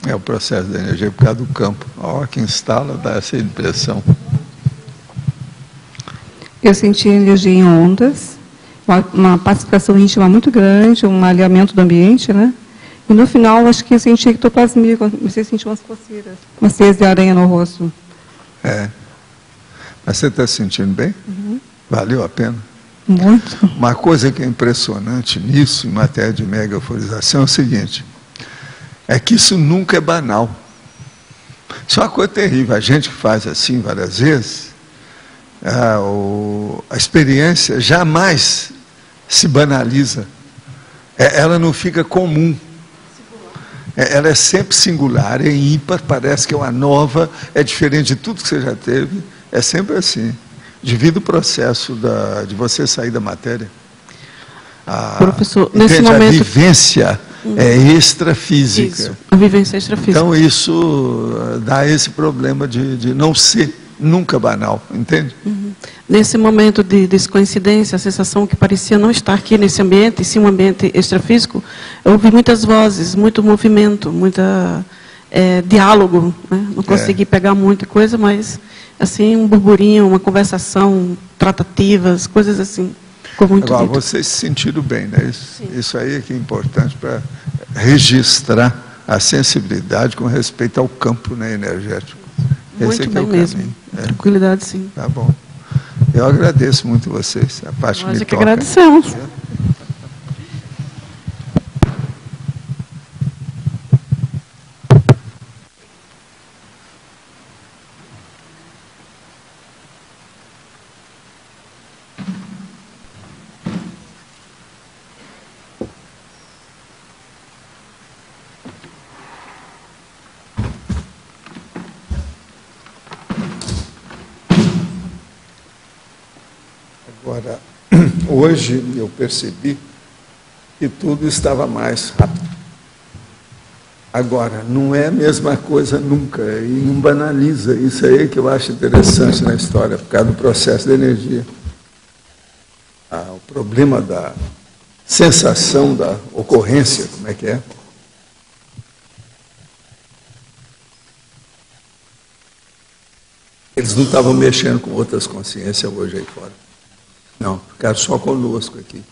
É o processo da energia por causa do campo. A hora que instala dá essa impressão. Eu senti energia em ondas. Uma participação íntima muito grande, um alinhamento do ambiente, né? E no final, acho que eu senti ectoplasmia, comecei a sentir umas coceiras, umas teias de aranha no rosto. Mas você está se sentindo bem? Uhum. Valeu a pena? Muito. Uma coisa que é impressionante nisso, em matéria de mega euforização, é o seguinte, é que isso nunca é banal. Isso é uma coisa terrível. A gente que faz assim várias vezes, a experiência jamais se banaliza. Ela não fica comum. Ela é sempre singular, é ímpar, parece que é uma nova, é diferente de tudo que você já teve. É sempre assim. Devido ao processo de você sair da matéria. Professor, nesse momento... A vivência é extrafísica. Isso, a vivência é extrafísica. Então isso dá esse problema de não ser nunca banal, entende? Uhum. Nesse momento de descoincidência, a sensação que parecia não estar aqui nesse ambiente, e sim um ambiente extrafísico, eu ouvi muitas vozes, muito movimento, muita diálogo, né? Não consegui pegar muita coisa, mas assim um burburinho, uma conversação, tratativas, coisas assim. Ficou muito Agora, dito. vocês se sentiram bem, né? Isso aí é que é importante para registrar a sensibilidade com respeito ao campo, né, energético. Muito bem mesmo. Tranquilidade, sim. Tá bom. Eu agradeço muito vocês. A parte Nós me é que toca. agradecemos. Agora, hoje eu percebi que tudo estava mais rápido. Agora, não é a mesma coisa nunca, e não banaliza. Isso aí que eu acho interessante na história, por causa do processo da energia. O problema da sensação da ocorrência, como é que é? Eles não estavam mexendo com outras consciências hoje aí fora. Não, ficaram só conosco aqui.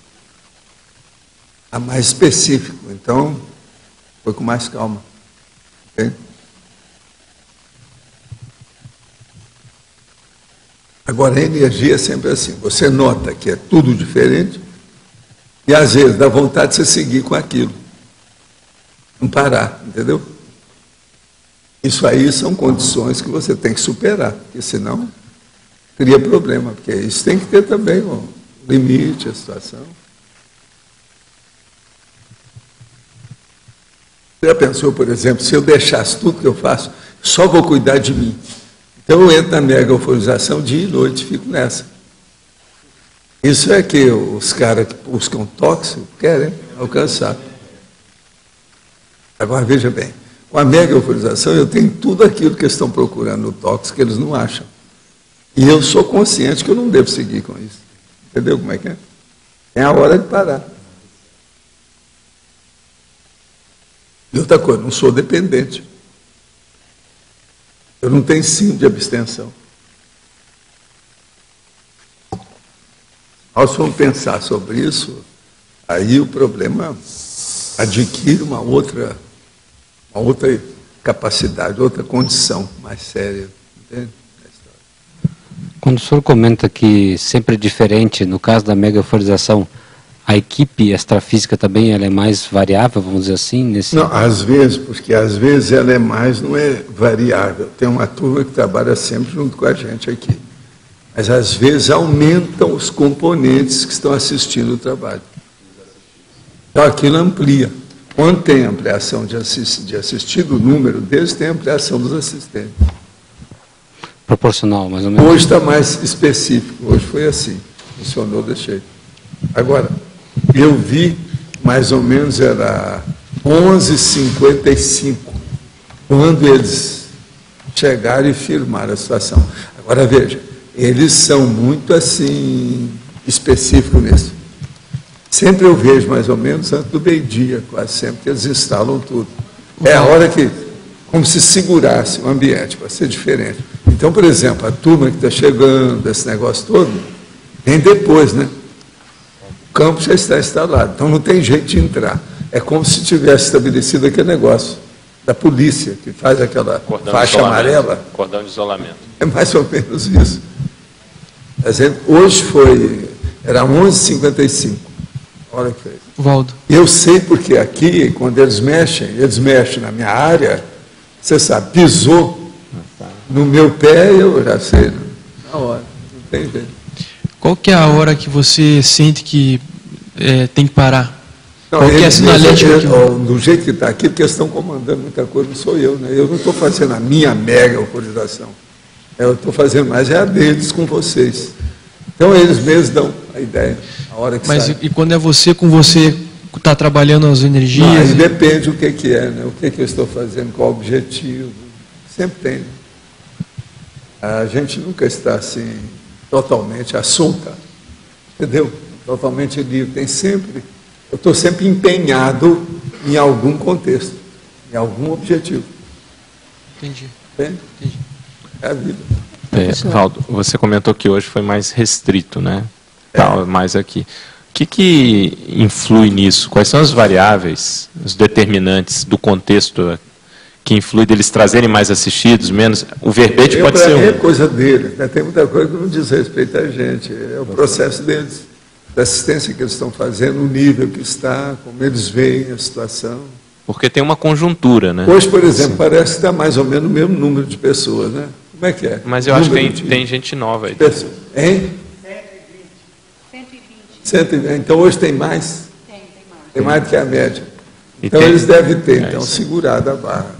A mais específico, então, foi com mais calma. Okay? Agora, a energia é sempre assim. Você nota que é tudo diferente e, às vezes, dá vontade de você seguir com aquilo. Não parar, entendeu? Isso aí são condições que você tem que superar, porque senão cria problema, porque isso tem que ter também o limite, a situação. Você já pensou, por exemplo, se eu deixasse tudo que eu faço, só vou cuidar de mim. Então eu entro na mega euforização dia e noite, fico nessa. Isso é que os caras que buscam tóxico querem alcançar. Agora veja bem, com a mega euforização eu tenho tudo aquilo que eles estão procurando no tóxico que eles não acham. E eu sou consciente que eu não devo seguir com isso. Entendeu como é que é? É a hora de parar. E outra coisa, não sou dependente. Eu não tenho síndrome de abstenção. Nós vamos pensar sobre isso, aí o problema adquire uma outra capacidade, outra condição mais séria. Entende? Quando o senhor comenta que sempre é diferente, no caso da megaforização, a equipe extrafísica também ela é mais variável, vamos dizer assim? Não, às vezes, porque às vezes ela é mais, não é variável. Tem uma turma que trabalha sempre junto com a gente aqui. Mas às vezes aumentam os componentes que estão assistindo o trabalho. Então aquilo amplia. Quando tem ampliação de assistido, o número deles tem ampliação dos assistentes. Proporcional, mais ou menos. Hoje está mais específico. Hoje foi assim. Funcionou, deixei. Agora, eu vi, mais ou menos, era 11h55, quando eles chegaram e firmaram a situação. Agora, veja, eles são muito, assim, específicos nisso. Sempre eu vejo, mais ou menos, antes do meio-dia, quase sempre, que eles instalam tudo. É a hora que, como se segurasse o ambiente, para ser diferente. Então, por exemplo, a turma que está chegando, esse negócio todo, vem depois, né? O campo já está instalado, então não tem jeito de entrar. É como se tivesse estabelecido aquele negócio da polícia, que faz aquela faixa amarela. Cordão de isolamento. É mais ou menos isso. Hoje era 11h55, a hora que fez. Valdo. Eu sei porque aqui, quando eles mexem na minha área, você sabe, pisou no meu pé, eu já sei, na hora, não tem jeito. Qual que é a hora que você sente que tem que parar? Não, qual que é a sinalética? Do jeito que está aqui, porque eles estão comandando muita coisa, não sou eu, né? Eu não estou fazendo a minha mega autorização. Eu estou fazendo mais a deles com vocês. Então eles mesmos dão a ideia, a hora que sai. E quando é você com você que está trabalhando as energias? Não, aí depende o que é, né? O que eu estou fazendo, qual o objetivo. Sempre tem, né? A gente nunca está assim, totalmente assunta, entendeu? Totalmente livre. Eu estou sempre empenhado em algum contexto, em algum objetivo. Entendi. Entendi. É a vida. Valdo, você comentou que hoje foi mais restrito, né? Mais aqui. O que influi nisso? Quais são as variáveis, os determinantes do contexto que influi deles trazerem mais assistidos, menos? O verbete pode ser É coisa deles, né? Tem muita coisa que não diz respeito a gente. É o processo deles, da assistência que eles estão fazendo, o nível que está, como eles veem a situação. Porque tem uma conjuntura, né? Hoje, por exemplo, parece que está mais ou menos o mesmo número de pessoas, né? Como é que é? Mas eu acho que tem gente nova aí. Hein? 120. Então hoje tem mais? Tem mais do que a média. Então eles devem ter, então, segurado a barra.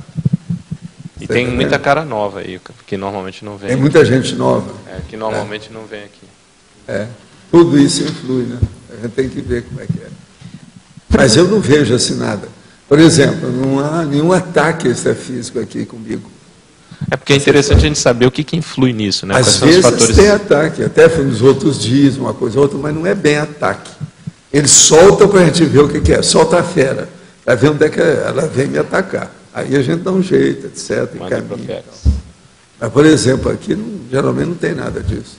E tem muita cara nova aí, que normalmente não vem. Tem muita gente nova. Que normalmente não vem aqui. Tudo isso influi, né? A gente tem que ver como é que é. Mas eu não vejo assim nada. Por exemplo, não há nenhum ataque extrafísico aqui comigo. É porque é interessante a gente saber o que influi nisso, né? Às vezes tem ataque, até nos outros dias, uma coisa ou outra, mas não é bem ataque. Eles soltam para a gente ver o que é. Solta a fera. Para ver onde é que ela vem me atacar. Aí a gente dá um jeito, etc. Encaminha, então. Mas, por exemplo, aqui geralmente não tem nada disso.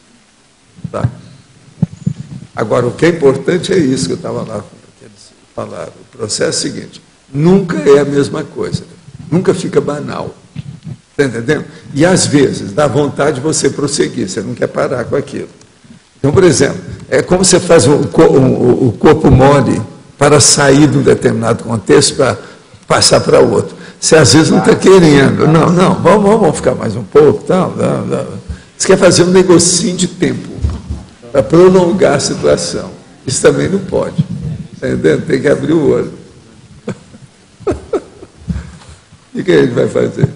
Tá? Agora, o que é importante é isso que eu estava lá falando. O processo é o seguinte: nunca é a mesma coisa. Nunca fica banal. Está entendendo? E, às vezes, dá vontade de você prosseguir. Você não quer parar com aquilo. Então, por exemplo, é como você faz o corpo mole para sair de um determinado contexto para passar para outro. Você às vezes não está querendo. Não, vamos ficar mais um pouco. Tal. Você quer fazer um negocinho de tempo para prolongar a situação. Isso também não pode. Está entendendo? Tem que abrir o olho. O que a gente vai fazer?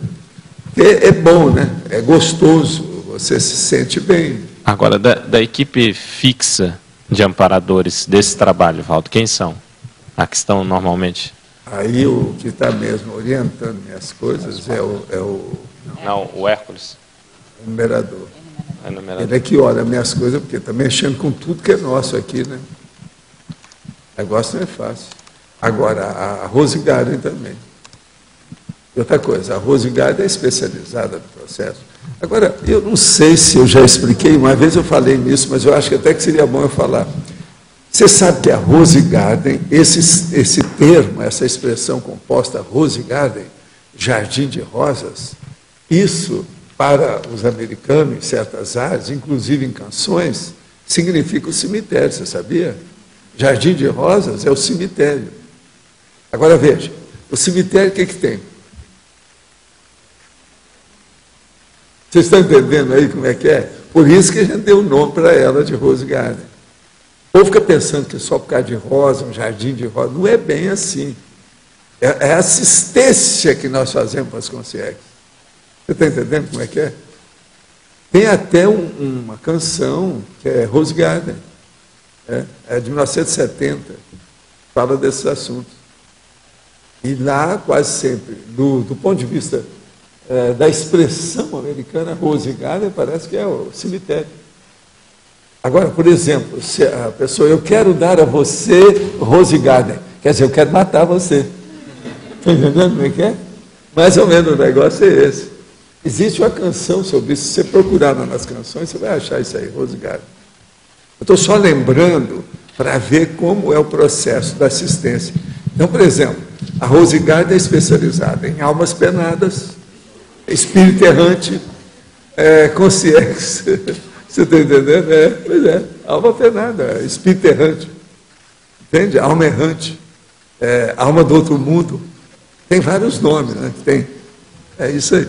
Porque é bom, né? É gostoso. Você se sente bem. Agora, da equipe fixa de amparadores desse trabalho, Valdo, quem são? A que estão normalmente? Aí o que está mesmo orientando minhas coisas é o Hércules. O numerador. Ele é que olha minhas coisas, porque está mexendo com tudo que é nosso aqui, né? O negócio não é fácil. Agora, a Rose Garen também. E outra coisa, a Rose Gardner é especializada no processo. Agora, eu não sei se eu já expliquei, uma vez eu falei nisso, mas eu acho que até que seria bom eu falar. Você sabe que a Rose Gardner, esse termo, essa expressão composta Rose Gardner, jardim de rosas, isso, para os americanos, em certas áreas, inclusive em canções, significa o cemitério, você sabia? Jardim de rosas é o cemitério. Agora veja, o cemitério o que tem? Vocês estão entendendo aí como é que é? Por isso que a gente deu o nome para ela de Rose Gardner. O povo fica pensando que é só por causa de rosa, um jardim de rosa. Não é bem assim. É a assistência que nós fazemos para as consciências. Você está entendendo como é que é? Tem até uma canção que é Rose Gardner. É de 1970. Fala desses assuntos. E lá, quase sempre, do ponto de vista da expressão americana, Rose Gardner parece que é o cemitério. Agora, por exemplo, se a pessoa, eu quero dar a você Rose Gardner, quer dizer, eu quero matar você. Está entendendo como é que é? Mais ou menos o negócio é esse. Existe uma canção sobre isso, se você procurar nas canções, você vai achar isso aí, Rose Gardner. Eu estou só lembrando para ver como é o processo da assistência. Então, por exemplo, a Rose Gardner é especializada em almas penadas, espírito errante, consciência. Você está entendendo? Pois é, alma penada, espírito errante. Entende? Alma errante, alma do outro mundo. Tem vários nomes, né? Tem. É isso aí.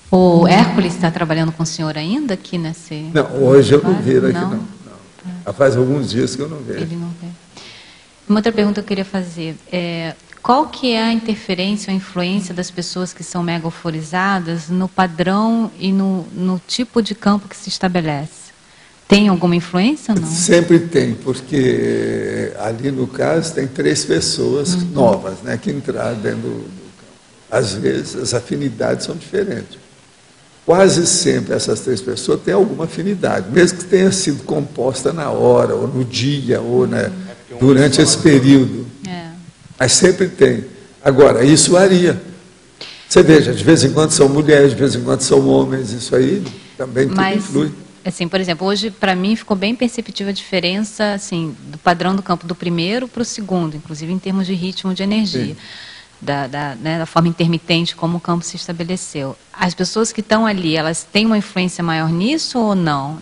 O Hércules está trabalhando com o senhor ainda aqui nesse... Não, hoje eu não vi ele aqui, não. Já faz alguns dias que eu não vejo. Ele não vê. Uma outra pergunta que eu queria fazer qual que é a interferência ou a influência das pessoas que são mega euforizadas no padrão e no tipo de campo que se estabelece? Tem alguma influência ou não? Sempre tem, porque ali no caso tem 3 pessoas novas, né, que entraram dentro do campo. Às vezes as afinidades são diferentes. Quase sempre essas 3 pessoas têm alguma afinidade, mesmo que tenha sido composta na hora, ou no dia, ou durante esse período. Mas sempre tem. Agora, isso varia. Você veja, de vez em quando são mulheres, de vez em quando são homens, isso aí também tudo influi. Assim, por exemplo, hoje para mim ficou bem perceptível a diferença assim, do padrão do campo do primeiro para o segundo, inclusive em termos de ritmo de energia. Da forma intermitente como o campo se estabeleceu. As pessoas que estão ali, elas têm uma influência maior nisso ou não?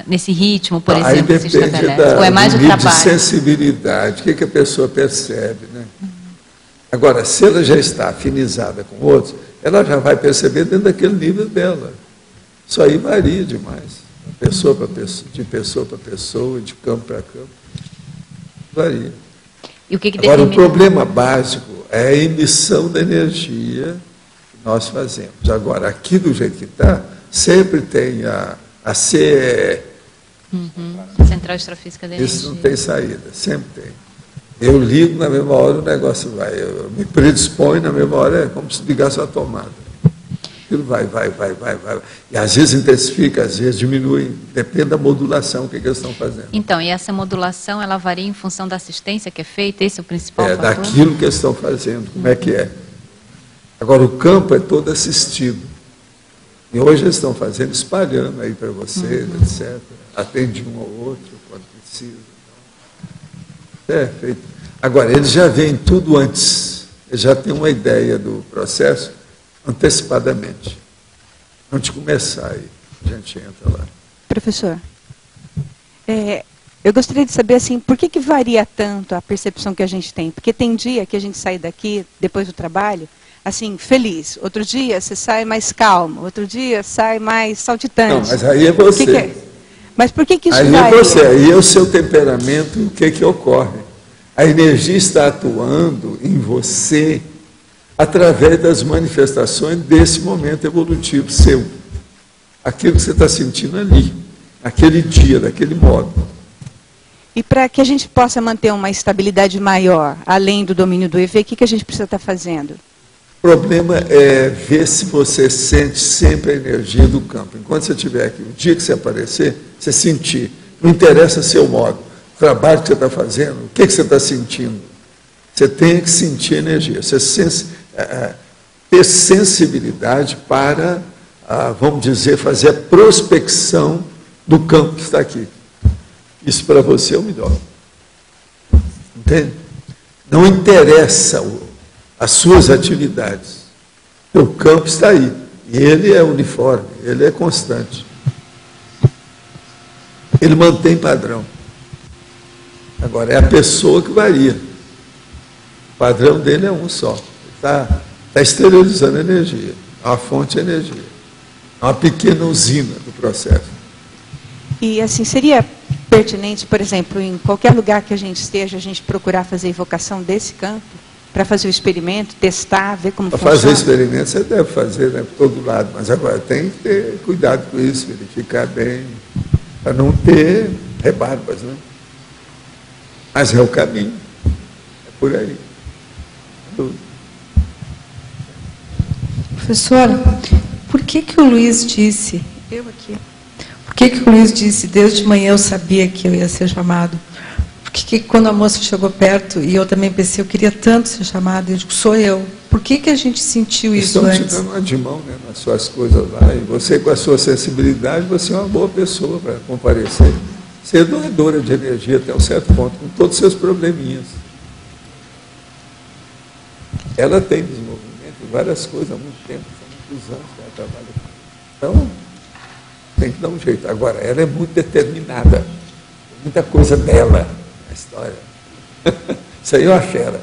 Nesse ritmo, por exemplo, que se estabelece? Ou é mais o trabalho? De sensibilidade, o que a pessoa percebe, né? Agora, se ela já está afinizada com outros, ela já vai perceber dentro daquele nível dela. Isso aí varia demais. Pessoa para pessoa, de pessoa para pessoa, de campo para campo. Varia. E o que Agora, o problema básico é a emissão da energia que nós fazemos. Agora, aqui do jeito que está, sempre tem a CE. Central Extrafísica da Energia. Isso não tem saída, sempre tem. Eu ligo na mesma hora, o negócio vai. Eu me predisponho na mesma hora, é como se ligasse a tomada. Aquilo vai. E às vezes intensifica, às vezes diminui, depende da modulação que eles estão fazendo. Então, e essa modulação, ela varia em função da assistência que é feita? Esse é o principal fator? Daquilo que eles estão fazendo, como é que é. Agora, o campo é todo assistido. E hoje eles estão fazendo, espalhando aí para vocês, etc. Atende um ao outro, quando precisa. Feito. Agora, eles já veem tudo antes. Eles já têm uma ideia do processo antecipadamente. Antes de começar aí, a gente entra lá. Professor, eu gostaria de saber assim, por que varia tanto a percepção que a gente tem? Porque tem dia que a gente sai daqui, depois do trabalho, assim, feliz. Outro dia você sai mais calmo, outro dia sai mais saltitante. Não, mas aí é você. Mas por que isso aí varia? É você, aí é o seu temperamento, o que ocorre? A energia está atuando em você através das manifestações desse momento evolutivo seu. Aquilo que você está sentindo ali, naquele dia, daquele modo. E para que a gente possa manter uma estabilidade maior, além do domínio do EV, o que a gente precisa estar fazendo? O problema é ver se você sente sempre a energia do campo. Enquanto você estiver aqui, o dia que você aparecer, você sentir. Não interessa seu modo, o trabalho que você está fazendo, o que você está sentindo. Você tem que sentir a energia. Você sente. ter sensibilidade para, vamos dizer, fazer a prospecção do campo que está aqui. Isso para você é o melhor. Entende? Não interessa as suas atividades. O campo está aí. E ele é uniforme, ele é constante. Ele mantém padrão. Agora, é a pessoa que varia. O padrão dele é um só. Está esterilizando energia. É uma fonte de energia. É uma pequena usina do processo. E, assim, seria pertinente, por exemplo, em qualquer lugar que a gente esteja, a gente procurar fazer invocação desse campo, para fazer o experimento, testar, ver como funciona? Para fazer experimento, você deve fazer, né, por todo lado. Mas agora tem que ter cuidado com isso, verificar bem, para não ter rebarbas, né? Mas é o caminho. É por aí. Professora, por que o Luiz disse, por que o Luiz disse, desde de manhã eu sabia que eu ia ser chamado? Por que quando a moça chegou perto, e eu também pensei, eu queria tanto ser chamado, eu digo, sou eu. Por que a gente sentiu isso antes? Estão te dando uma de mão, né, nas suas coisas lá, e você com a sua sensibilidade, você é uma boa pessoa para comparecer. Você é doadora de energia até um certo ponto, com todos os seus probleminhas. Ela tem desenvolvimento em várias coisas há muito tempo, há muitos anos que ela trabalha com isso. Então, tem que dar um jeito. Agora, ela é muito determinada. Muita coisa dela na história. Isso aí é uma fera.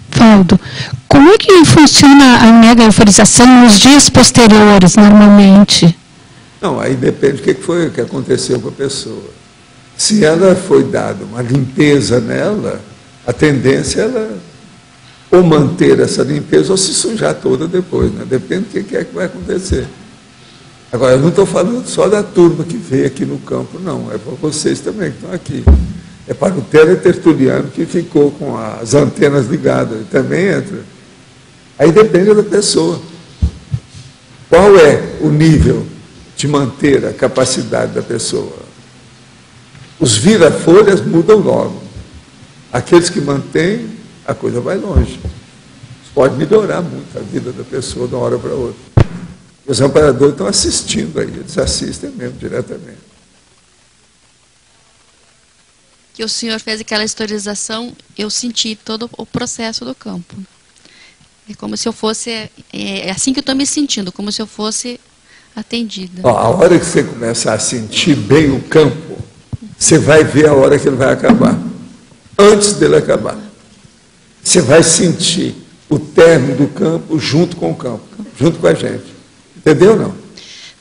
Valdo, como é que funciona a mega euforização nos dias posteriores, normalmente? Não, aí depende do que foi que aconteceu com a pessoa. Se ela foi dada uma limpeza nela, a tendência é ela ou manter essa limpeza ou se sujar toda depois, né? Depende do que é que vai acontecer. Agora, eu não estou falando só da turma que veio aqui no campo, não. É para vocês também que estão aqui. É para o teletertuliano que ficou com as antenas ligadas. Ele também entra. Aí depende da pessoa. Qual é o nível de manter a capacidade da pessoa? Os vira-folhas mudam logo. Aqueles que mantêm, a coisa vai longe. Isso pode melhorar muito a vida da pessoa de uma hora para outra. Os amparadores estão assistindo aí, eles assistem mesmo diretamente. Que o senhor fez aquela historização, eu senti todo o processo do campo. É como se eu fosse, é assim que eu estou me sentindo, como se eu fosse atendida. A hora que você começar a sentir bem o campo, você vai ver a hora que ele vai acabar. Antes dele acabar. Você vai sentir o término do campo junto com o campo, junto com a gente. Entendeu ou não?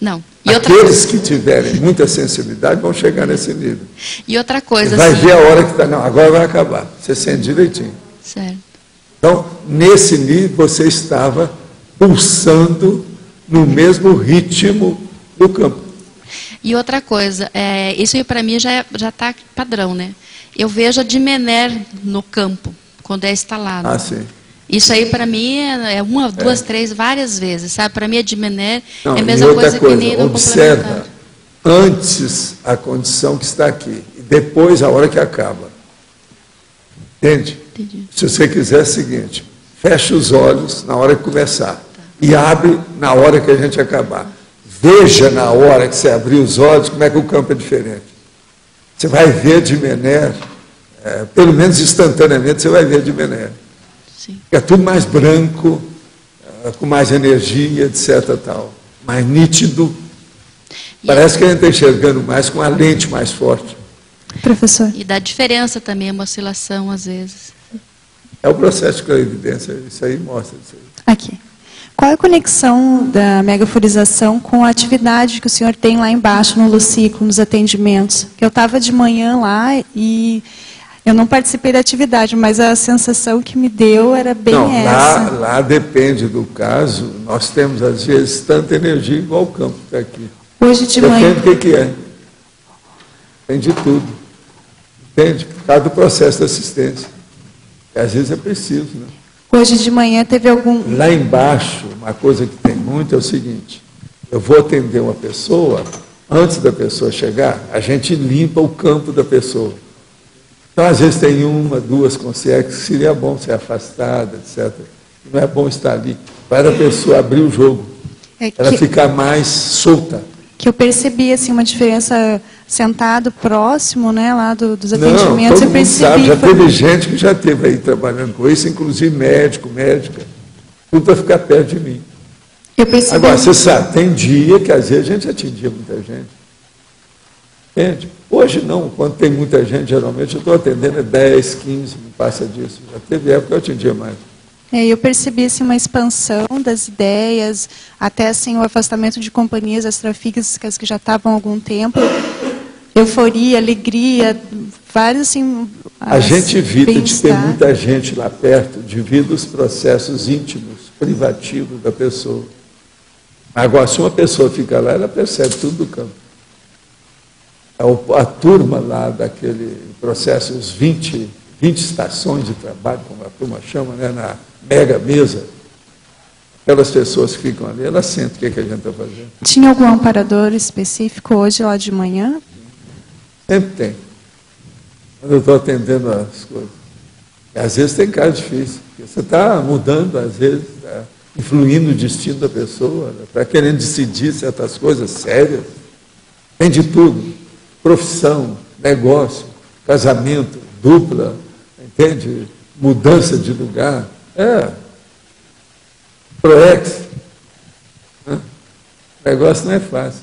Não. Aqueles que tiverem muita sensibilidade vão chegar nesse nível. E outra coisa... Vai ver a hora que está... Não, agora vai acabar. Você sente direitinho. Certo. Então, nesse nível, você estava pulsando no mesmo ritmo do campo. E outra coisa, isso aí para mim já está padrão, né? Eu vejo a Dimener no campo, quando é instalado. Ah, sim. Isso aí, para mim, é uma, duas, três, várias vezes, sabe? Para mim, a Dimener é a e mesma outra coisa que nem no observa antes a condição que está aqui, e depois a hora que acaba. Entende? Entendi. Se você quiser, é o seguinte, fecha os olhos na hora que começar, e abre na hora que a gente acabar. Veja na hora que você abrir os olhos como é que o campo é diferente. Você vai ver Dimener, pelo menos instantaneamente, você vai ver Dimener. É tudo mais branco, com mais energia, etc. Tal. Mais nítido. Parece que a gente está enxergando mais com a lente mais forte. Professor. E dá diferença também, uma oscilação às vezes. É o processo de clarividência, isso aí mostra isso aí. Aqui. Qual é a conexão da megaforização com a atividade que o senhor tem lá embaixo no Luciclo, nos atendimentos? Que eu estava de manhã lá e... eu não participei da atividade, mas a sensação que me deu era bem essa. Lá depende do caso. Nós temos, às vezes, tanta energia igual o campo que está aqui. Hoje de manhã... Depende do que é. Tem de tudo. Entende? Por causa do processo de assistência. E, às vezes é preciso, né? Hoje de manhã teve algum... Lá embaixo, uma coisa que tem muito é o seguinte. Eu vou atender uma pessoa, antes da pessoa chegar, a gente limpa o campo da pessoa. Então, às vezes, tem uma, duas consciências que seria bom ser afastada, etc. Não é bom estar ali. Para a pessoa abrir o jogo. Ela ficar mais solta. Que eu percebi assim, uma diferença sentado próximo, né, lá dos atendimentos. Todo eu mundo percebi. sabe, já teve gente que já esteve aí trabalhando com isso, inclusive médico, médica, tudo para ficar perto de mim. Eu percebi. Agora, você sabe, tem dia que às vezes a gente atendia muita gente. Entende? Hoje não, quando tem muita gente, geralmente eu estou atendendo 10, 15, não passa disso. Já teve época que eu atendia mais. Eu percebi assim, uma expansão das ideias, até assim, o afastamento de companhias extrafísicas que já estavam há algum tempo, euforia, alegria, vários assim... A gente evita de ter muita gente lá perto devido aos processos íntimos, privativos da pessoa. Agora, se uma pessoa fica lá, ela percebe tudo do campo. A turma lá daquele processo, os 20 estações de trabalho, como a turma chama, né, na mega mesa, aquelas pessoas que ficam ali, elas sentem o que a gente está fazendo. Tinha algum amparador específico hoje, lá de manhã? Sempre tem. Quando eu estou atendendo as coisas. E às vezes tem caso difícil, porque você está mudando, às vezes, tá influindo o destino da pessoa, está querendo decidir certas coisas sérias. Tem de tudo. Profissão, negócio, casamento, dupla, entende? Mudança de lugar. Proex. O negócio não é fácil.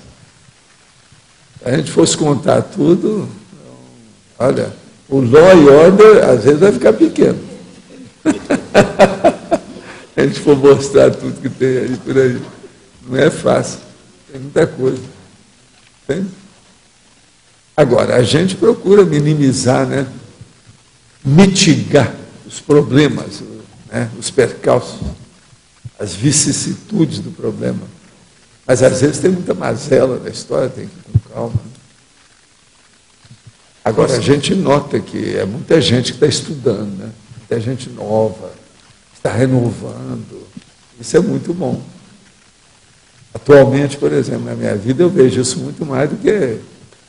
Se a gente fosse contar tudo, olha, o law e order às vezes vai ficar pequeno. A gente for mostrar tudo que tem aí por aí. Não é fácil. Tem muita coisa. Entende? Agora, a gente procura minimizar, né? Mitigar os problemas, né? Os percalços, as vicissitudes do problema. Mas, às vezes, tem muita mazela na história, tem que ir com calma. Agora, a gente nota que é muita gente que está estudando, né? Muita gente nova, está renovando. Isso é muito bom. Atualmente, por exemplo, na minha vida, eu vejo isso muito mais do que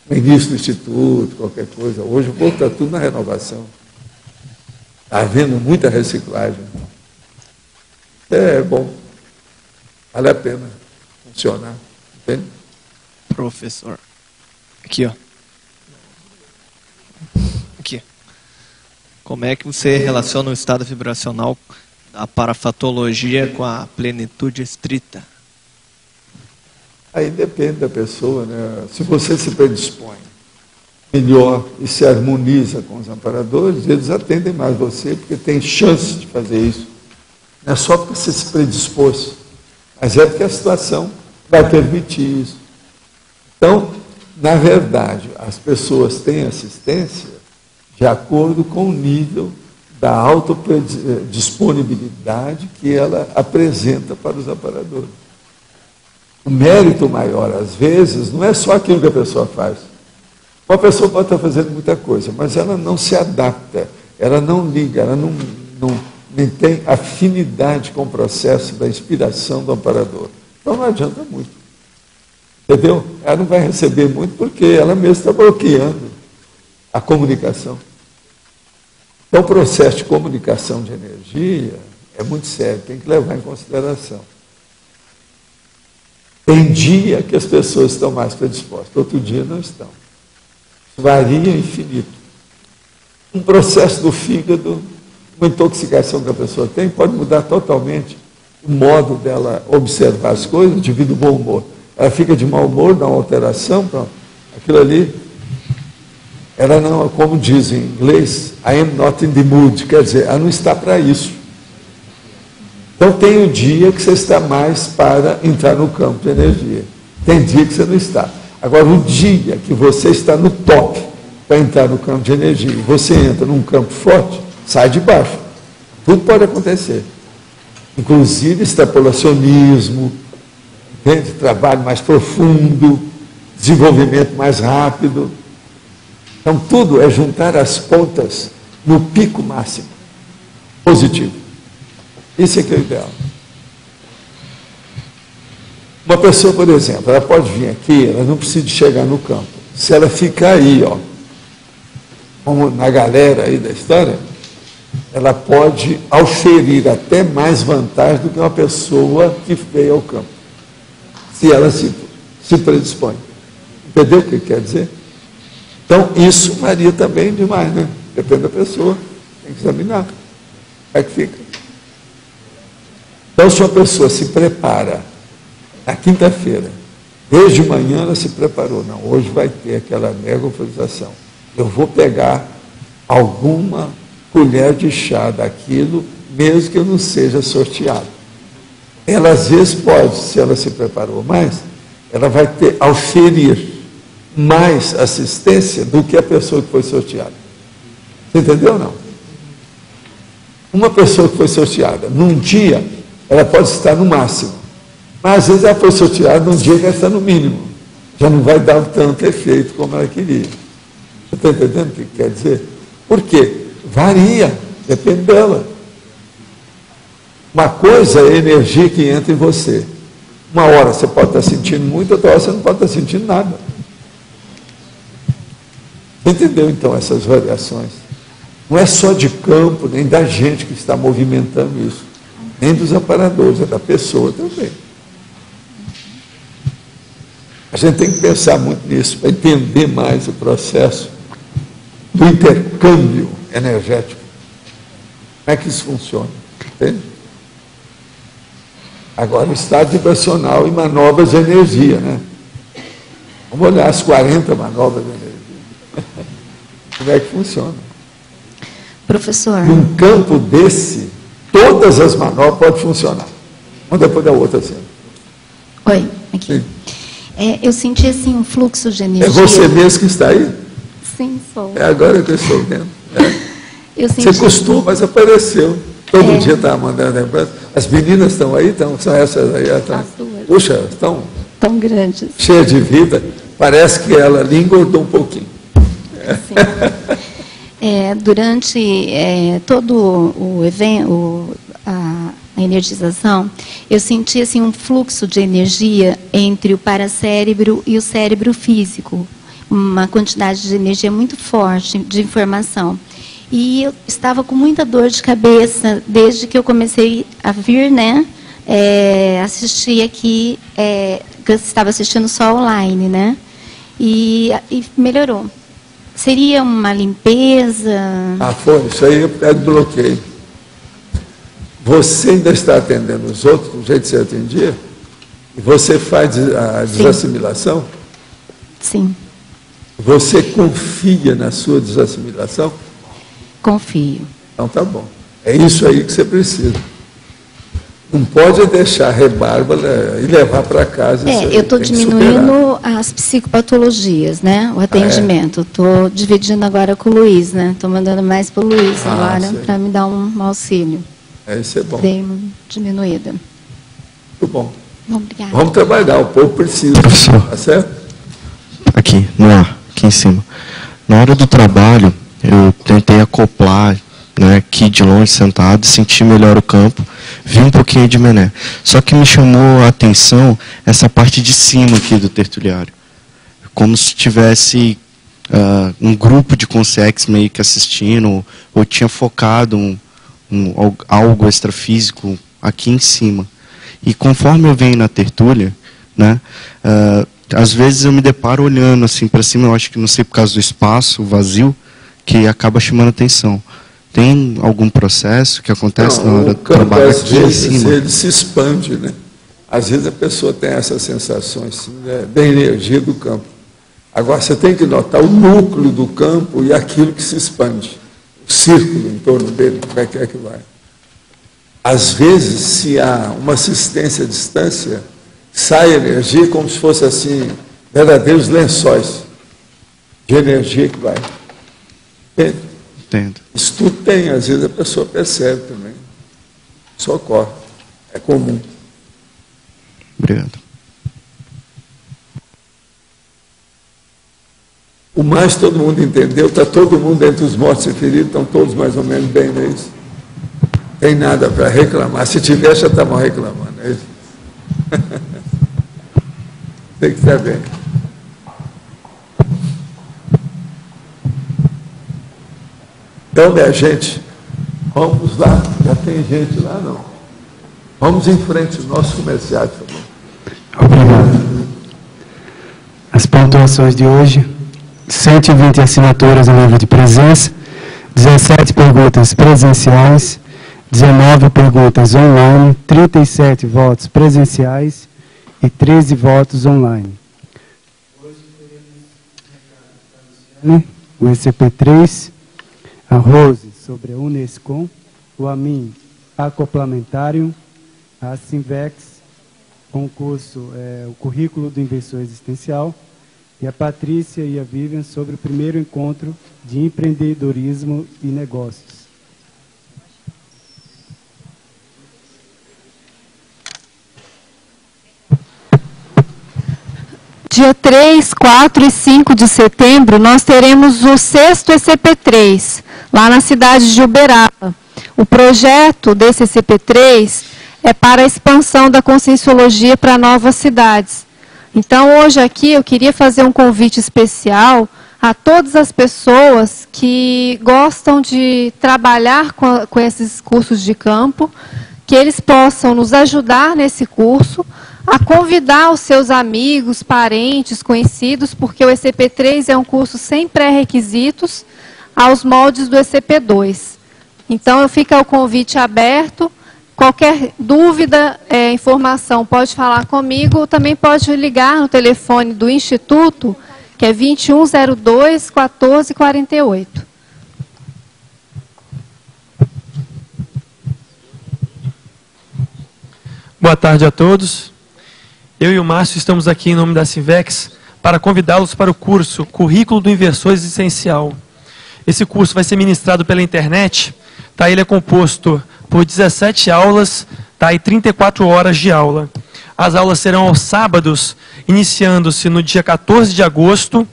no início do instituto, qualquer coisa. Hoje o povo está tudo na renovação. Está havendo muita reciclagem. É bom. Vale a pena funcionar. Entende? Professor. Aqui, ó. Aqui. Como é que você relaciona o estado vibracional da parafatologia com a plenitude estrita? Aí depende da pessoa, né? Se você se predispõe melhor e se harmoniza com os amparadores, eles atendem mais você, porque tem chance de fazer isso. Não é só porque você se predispôs, mas é porque a situação vai permitir isso. Então, na verdade, as pessoas têm assistência de acordo com o nível da autodisponibilidade que ela apresenta para os amparadores. O mérito maior, às vezes, não é só aquilo que a pessoa faz. Uma pessoa pode estar fazendo muita coisa, mas ela não se adapta, ela não liga, ela não tem afinidade com o processo da inspiração do amparador. Então não adianta muito. Entendeu? Ela não vai receber muito porque ela mesma está bloqueando a comunicação. Então o processo de comunicação de energia é muito sério, tem que levar em consideração. Tem dia que as pessoas estão mais predispostas, outro dia não estão. Varia infinito. Um processo do fígado, uma intoxicação que a pessoa tem, pode mudar totalmente o modo dela observar as coisas devido ao bom humor. Ela fica de mau humor, dá uma alteração, pronto. Aquilo ali, ela não, como diz em inglês, I am not in the mood, quer dizer, ela não está para isso. Então tem um dia que você está mais para entrar no campo de energia. Tem dia que você não está. Agora, o dia que você está no top para entrar no campo de energia, e você entra num campo forte, sai de baixo. Tudo pode acontecer. Inclusive extrapolacionismo, entende? Trabalho mais profundo, desenvolvimento mais rápido. Então, tudo é juntar as pontas no pico máximo, positivo. Isso é que é o ideal. Uma pessoa, por exemplo, ela pode vir aqui, ela não precisa de chegar no campo. Se ela ficar aí, ó, como na galera aí da história, ela pode auferir até mais vantagem do que uma pessoa que veio ao campo, se ela se predispõe. Entendeu o que quer dizer? Então, isso varia também demais, né? Depende da pessoa, tem que examinar. Como é que fica? Então, se uma pessoa se prepara na quinta-feira, desde manhã ela se preparou, não, hoje vai ter aquela mega euforização. Eu vou pegar alguma colher de chá daquilo, mesmo que eu não seja sorteado. Ela às vezes pode, se ela se preparou mais, ela vai ter auferir mais assistência do que a pessoa que foi sorteada. Você entendeu ou não? Uma pessoa que foi sorteada, num dia, ela pode estar no máximo, mas às vezes ela foi sorteada num dia que ela está no mínimo. Já não vai dar tanto efeito como ela queria. Você está entendendo o que quer dizer? Por quê? Varia, depende dela. Uma coisa é a energia que entra em você. Uma hora você pode estar sentindo muito, outra hora você não pode estar sentindo nada. Entendeu, então, essas variações? Não é só de campo, nem da gente que está movimentando isso, nem dos amparadores, é da pessoa também. A gente tem que pensar muito nisso, para entender mais o processo do intercâmbio energético. Como é que isso funciona? Entende? Agora, o estado vibracional e manobras de energia, né? Vamos olhar as 40 manobras de energia. Como é que funciona? Professor. Num campo desse, todas as manobras podem funcionar. Uma depois da outra, assim. Oi, aqui. Eu senti assim um fluxo de energia. É você mesmo que está aí? Sim, sou. É agora que eu estou vendo. Você costuma, mas apareceu. Todo dia estava mandando lembrança. As meninas estão aí? São essas aí? As duas. Puxa, estão tão grandes. Cheias de vida. Parece que ela ali engordou um pouquinho. Sim. Durante todo o evento, a energização, eu senti assim, um fluxo de energia entre o paracérebro e o cérebro físico. Uma quantidade de energia muito forte, de informação. E eu estava com muita dor de cabeça desde que eu comecei a vir, né? Assistir aqui, que eu estava assistindo só online, né? E melhorou. Seria uma limpeza? Foi. Isso aí é do bloqueio. Você ainda está atendendo os outros do jeito que você atendia? E você faz a desassimilação? Sim. Você confia na sua desassimilação? Confio. Então tá bom. É isso aí que você precisa. Não pode deixar a rebarba e levar para casa. Eu estou diminuindo as psicopatologias, né? O atendimento. Estou dividindo agora com o Luiz, né? Estou mandando mais para o Luiz agora para me dar um auxílio. Isso é bom. Dei uma diminuída. Muito bom. Obrigada. Vamos trabalhar, o povo precisa. Professor. Tá certo? Aqui, no ar, aqui em cima. Na hora do trabalho, eu tentei acoplar, né, aqui de longe, sentado, sentir melhor o campo, vi um pouquinho de mené. Só que me chamou a atenção essa parte de cima aqui do tertuliário. Como se tivesse um grupo de consegues meio que assistindo, ou tinha focado algo extrafísico aqui em cima. E conforme eu venho na tertúlia, né, às vezes eu me deparo olhando assim para cima, eu acho que não sei por causa do espaço, vazio, que acaba chamando atenção. Tem algum processo que acontece na hora do trabalho aqui em cima? Ele se expande, né? Às vezes a pessoa tem essas sensações assim, né, da energia do campo. Agora você tem que notar o núcleo do campo e aquilo que se expande. O círculo em torno dele, como é que vai. Às vezes, se há uma assistência à distância, sai energia como se fosse assim, verdadeiros lençóis de energia que vai. Entende? Entendo. Isso tudo tem, às vezes a pessoa percebe também. Isso ocorre. É comum. Obrigado. O mais todo mundo entendeu, está todo mundo entre os mortos e feridos, estão todos mais ou menos bem, não é isso? Tem nada para reclamar. Se tiver, já estavam reclamando, é isso? Tem que estar bem. Então, minha gente, Vamos lá, já tem gente lá, não? Vamos em frente, nosso comercial, por favor. Obrigado. As pontuações de hoje: 120 assinaturas em livro de presença, 17 perguntas presenciais, 19 perguntas online, 37 votos presenciais e 13 votos online. Hoje teremos o ECP3, a Rose sobre a Unescom, o AMIN acoplamentário, a Sinvex, concurso, o currículo do inversor existencial, e a Patrícia e a Vivian sobre o primeiro encontro de empreendedorismo e negócios. Dia 3, 4 e 5 de setembro, nós teremos o 6º ECP3, lá na cidade de Uberaba. O projeto desse ECP3 é para a expansão da conscienciologia para novas cidades. Então, hoje aqui, eu queria fazer um convite especial a todas as pessoas que gostam de trabalhar com esses cursos de campo, que eles possam nos ajudar nesse curso, a convidar os seus amigos, parentes, conhecidos, porque o ECP3 é um curso sem pré-requisitos, aos moldes do ECP2. Então, fica o convite aberto. Qualquer dúvida, informação, pode falar comigo, ou também pode ligar no telefone do Instituto, que é 2102-1448. Boa tarde a todos. Eu e o Márcio estamos aqui em nome da Sinvex para convidá-los para o curso Currículo do Inversor Existencial. Esse curso vai ser ministrado pela internet. Tá? Ele é composto por 17 aulas, tá? E 34 horas de aula. As aulas serão aos sábados, iniciando-se no dia 14 de agosto,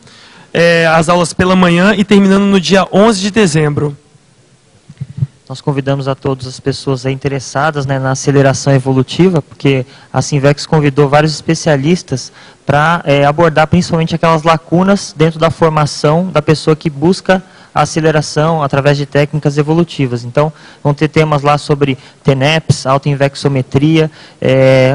as aulas pela manhã e terminando no dia 11 de dezembro. Nós convidamos a todas as pessoas interessadas, né, na aceleração evolutiva, porque a Sinvex convidou vários especialistas para abordar principalmente aquelas lacunas dentro da formação da pessoa que busca a aceleração através de técnicas evolutivas. Então, vão ter temas lá sobre TENEPS, autoinvexometria,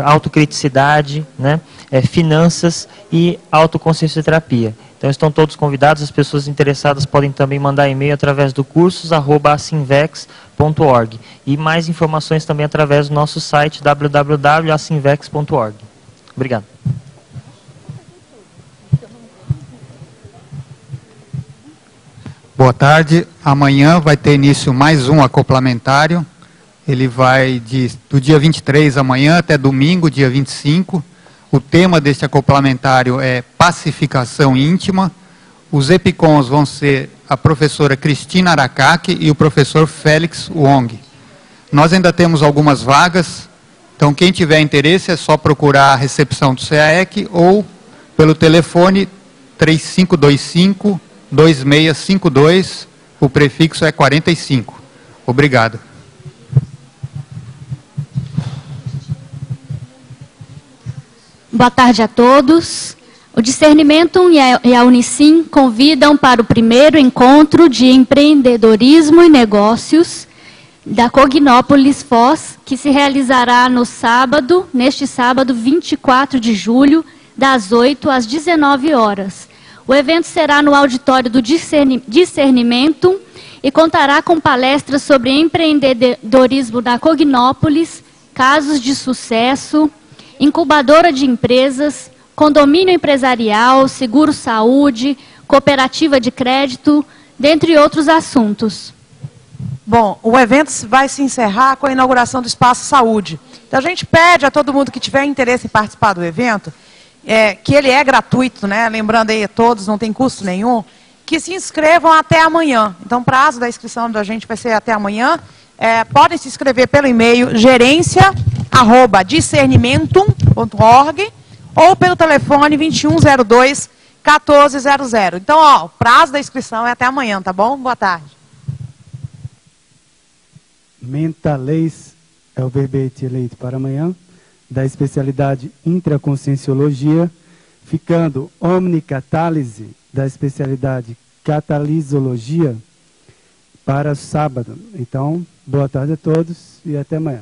autocriticidade, né, finanças e autoconsciencioterapia. Então, estão todos convidados. As pessoas interessadas podem também mandar e-mail através do cursos@asinvex.org. E mais informações também através do nosso site www.asinvex.org. Obrigado. Boa tarde. Amanhã vai ter início mais um acoplamentário. Ele vai do dia 23 amanhã até domingo, dia 25. O tema deste acoplamentário é pacificação íntima. Os EPICONs vão ser a professora Cristina Aracaki e o professor Félix Wong. Nós ainda temos algumas vagas, então quem tiver interesse é só procurar a recepção do CAEC ou pelo telefone 3525-2652, o prefixo é 45. Obrigado. Boa tarde a todos. O Discernimentum e a Unicim convidam para o primeiro encontro de empreendedorismo e negócios da Cognópolis Foz, que se realizará neste sábado 24 de julho, das 8 às 19 horas. O evento será no auditório do Discernimentum e contará com palestras sobre empreendedorismo da Cognópolis, casos de sucesso, incubadora de empresas, condomínio empresarial, seguro-saúde, cooperativa de crédito, dentre outros assuntos. Bom, o evento vai se encerrar com a inauguração do Espaço Saúde. Então, a gente pede a todo mundo que tiver interesse em participar do evento, que ele é gratuito, né? Lembrando aí a todos, não tem custo nenhum, que se inscrevam até amanhã. Então, o prazo da inscrição da gente vai ser até amanhã. Podem se inscrever pelo e-mail gerência@discernimentum.org ou pelo telefone 2102-1400. Então, o prazo da inscrição é até amanhã, tá bom? Boa tarde. Mentaleis é o verbete eleito para amanhã, da especialidade intraconscienciologia, ficando omnicatálise, da especialidade catalisologia, para sábado. Então, boa tarde a todos e até amanhã.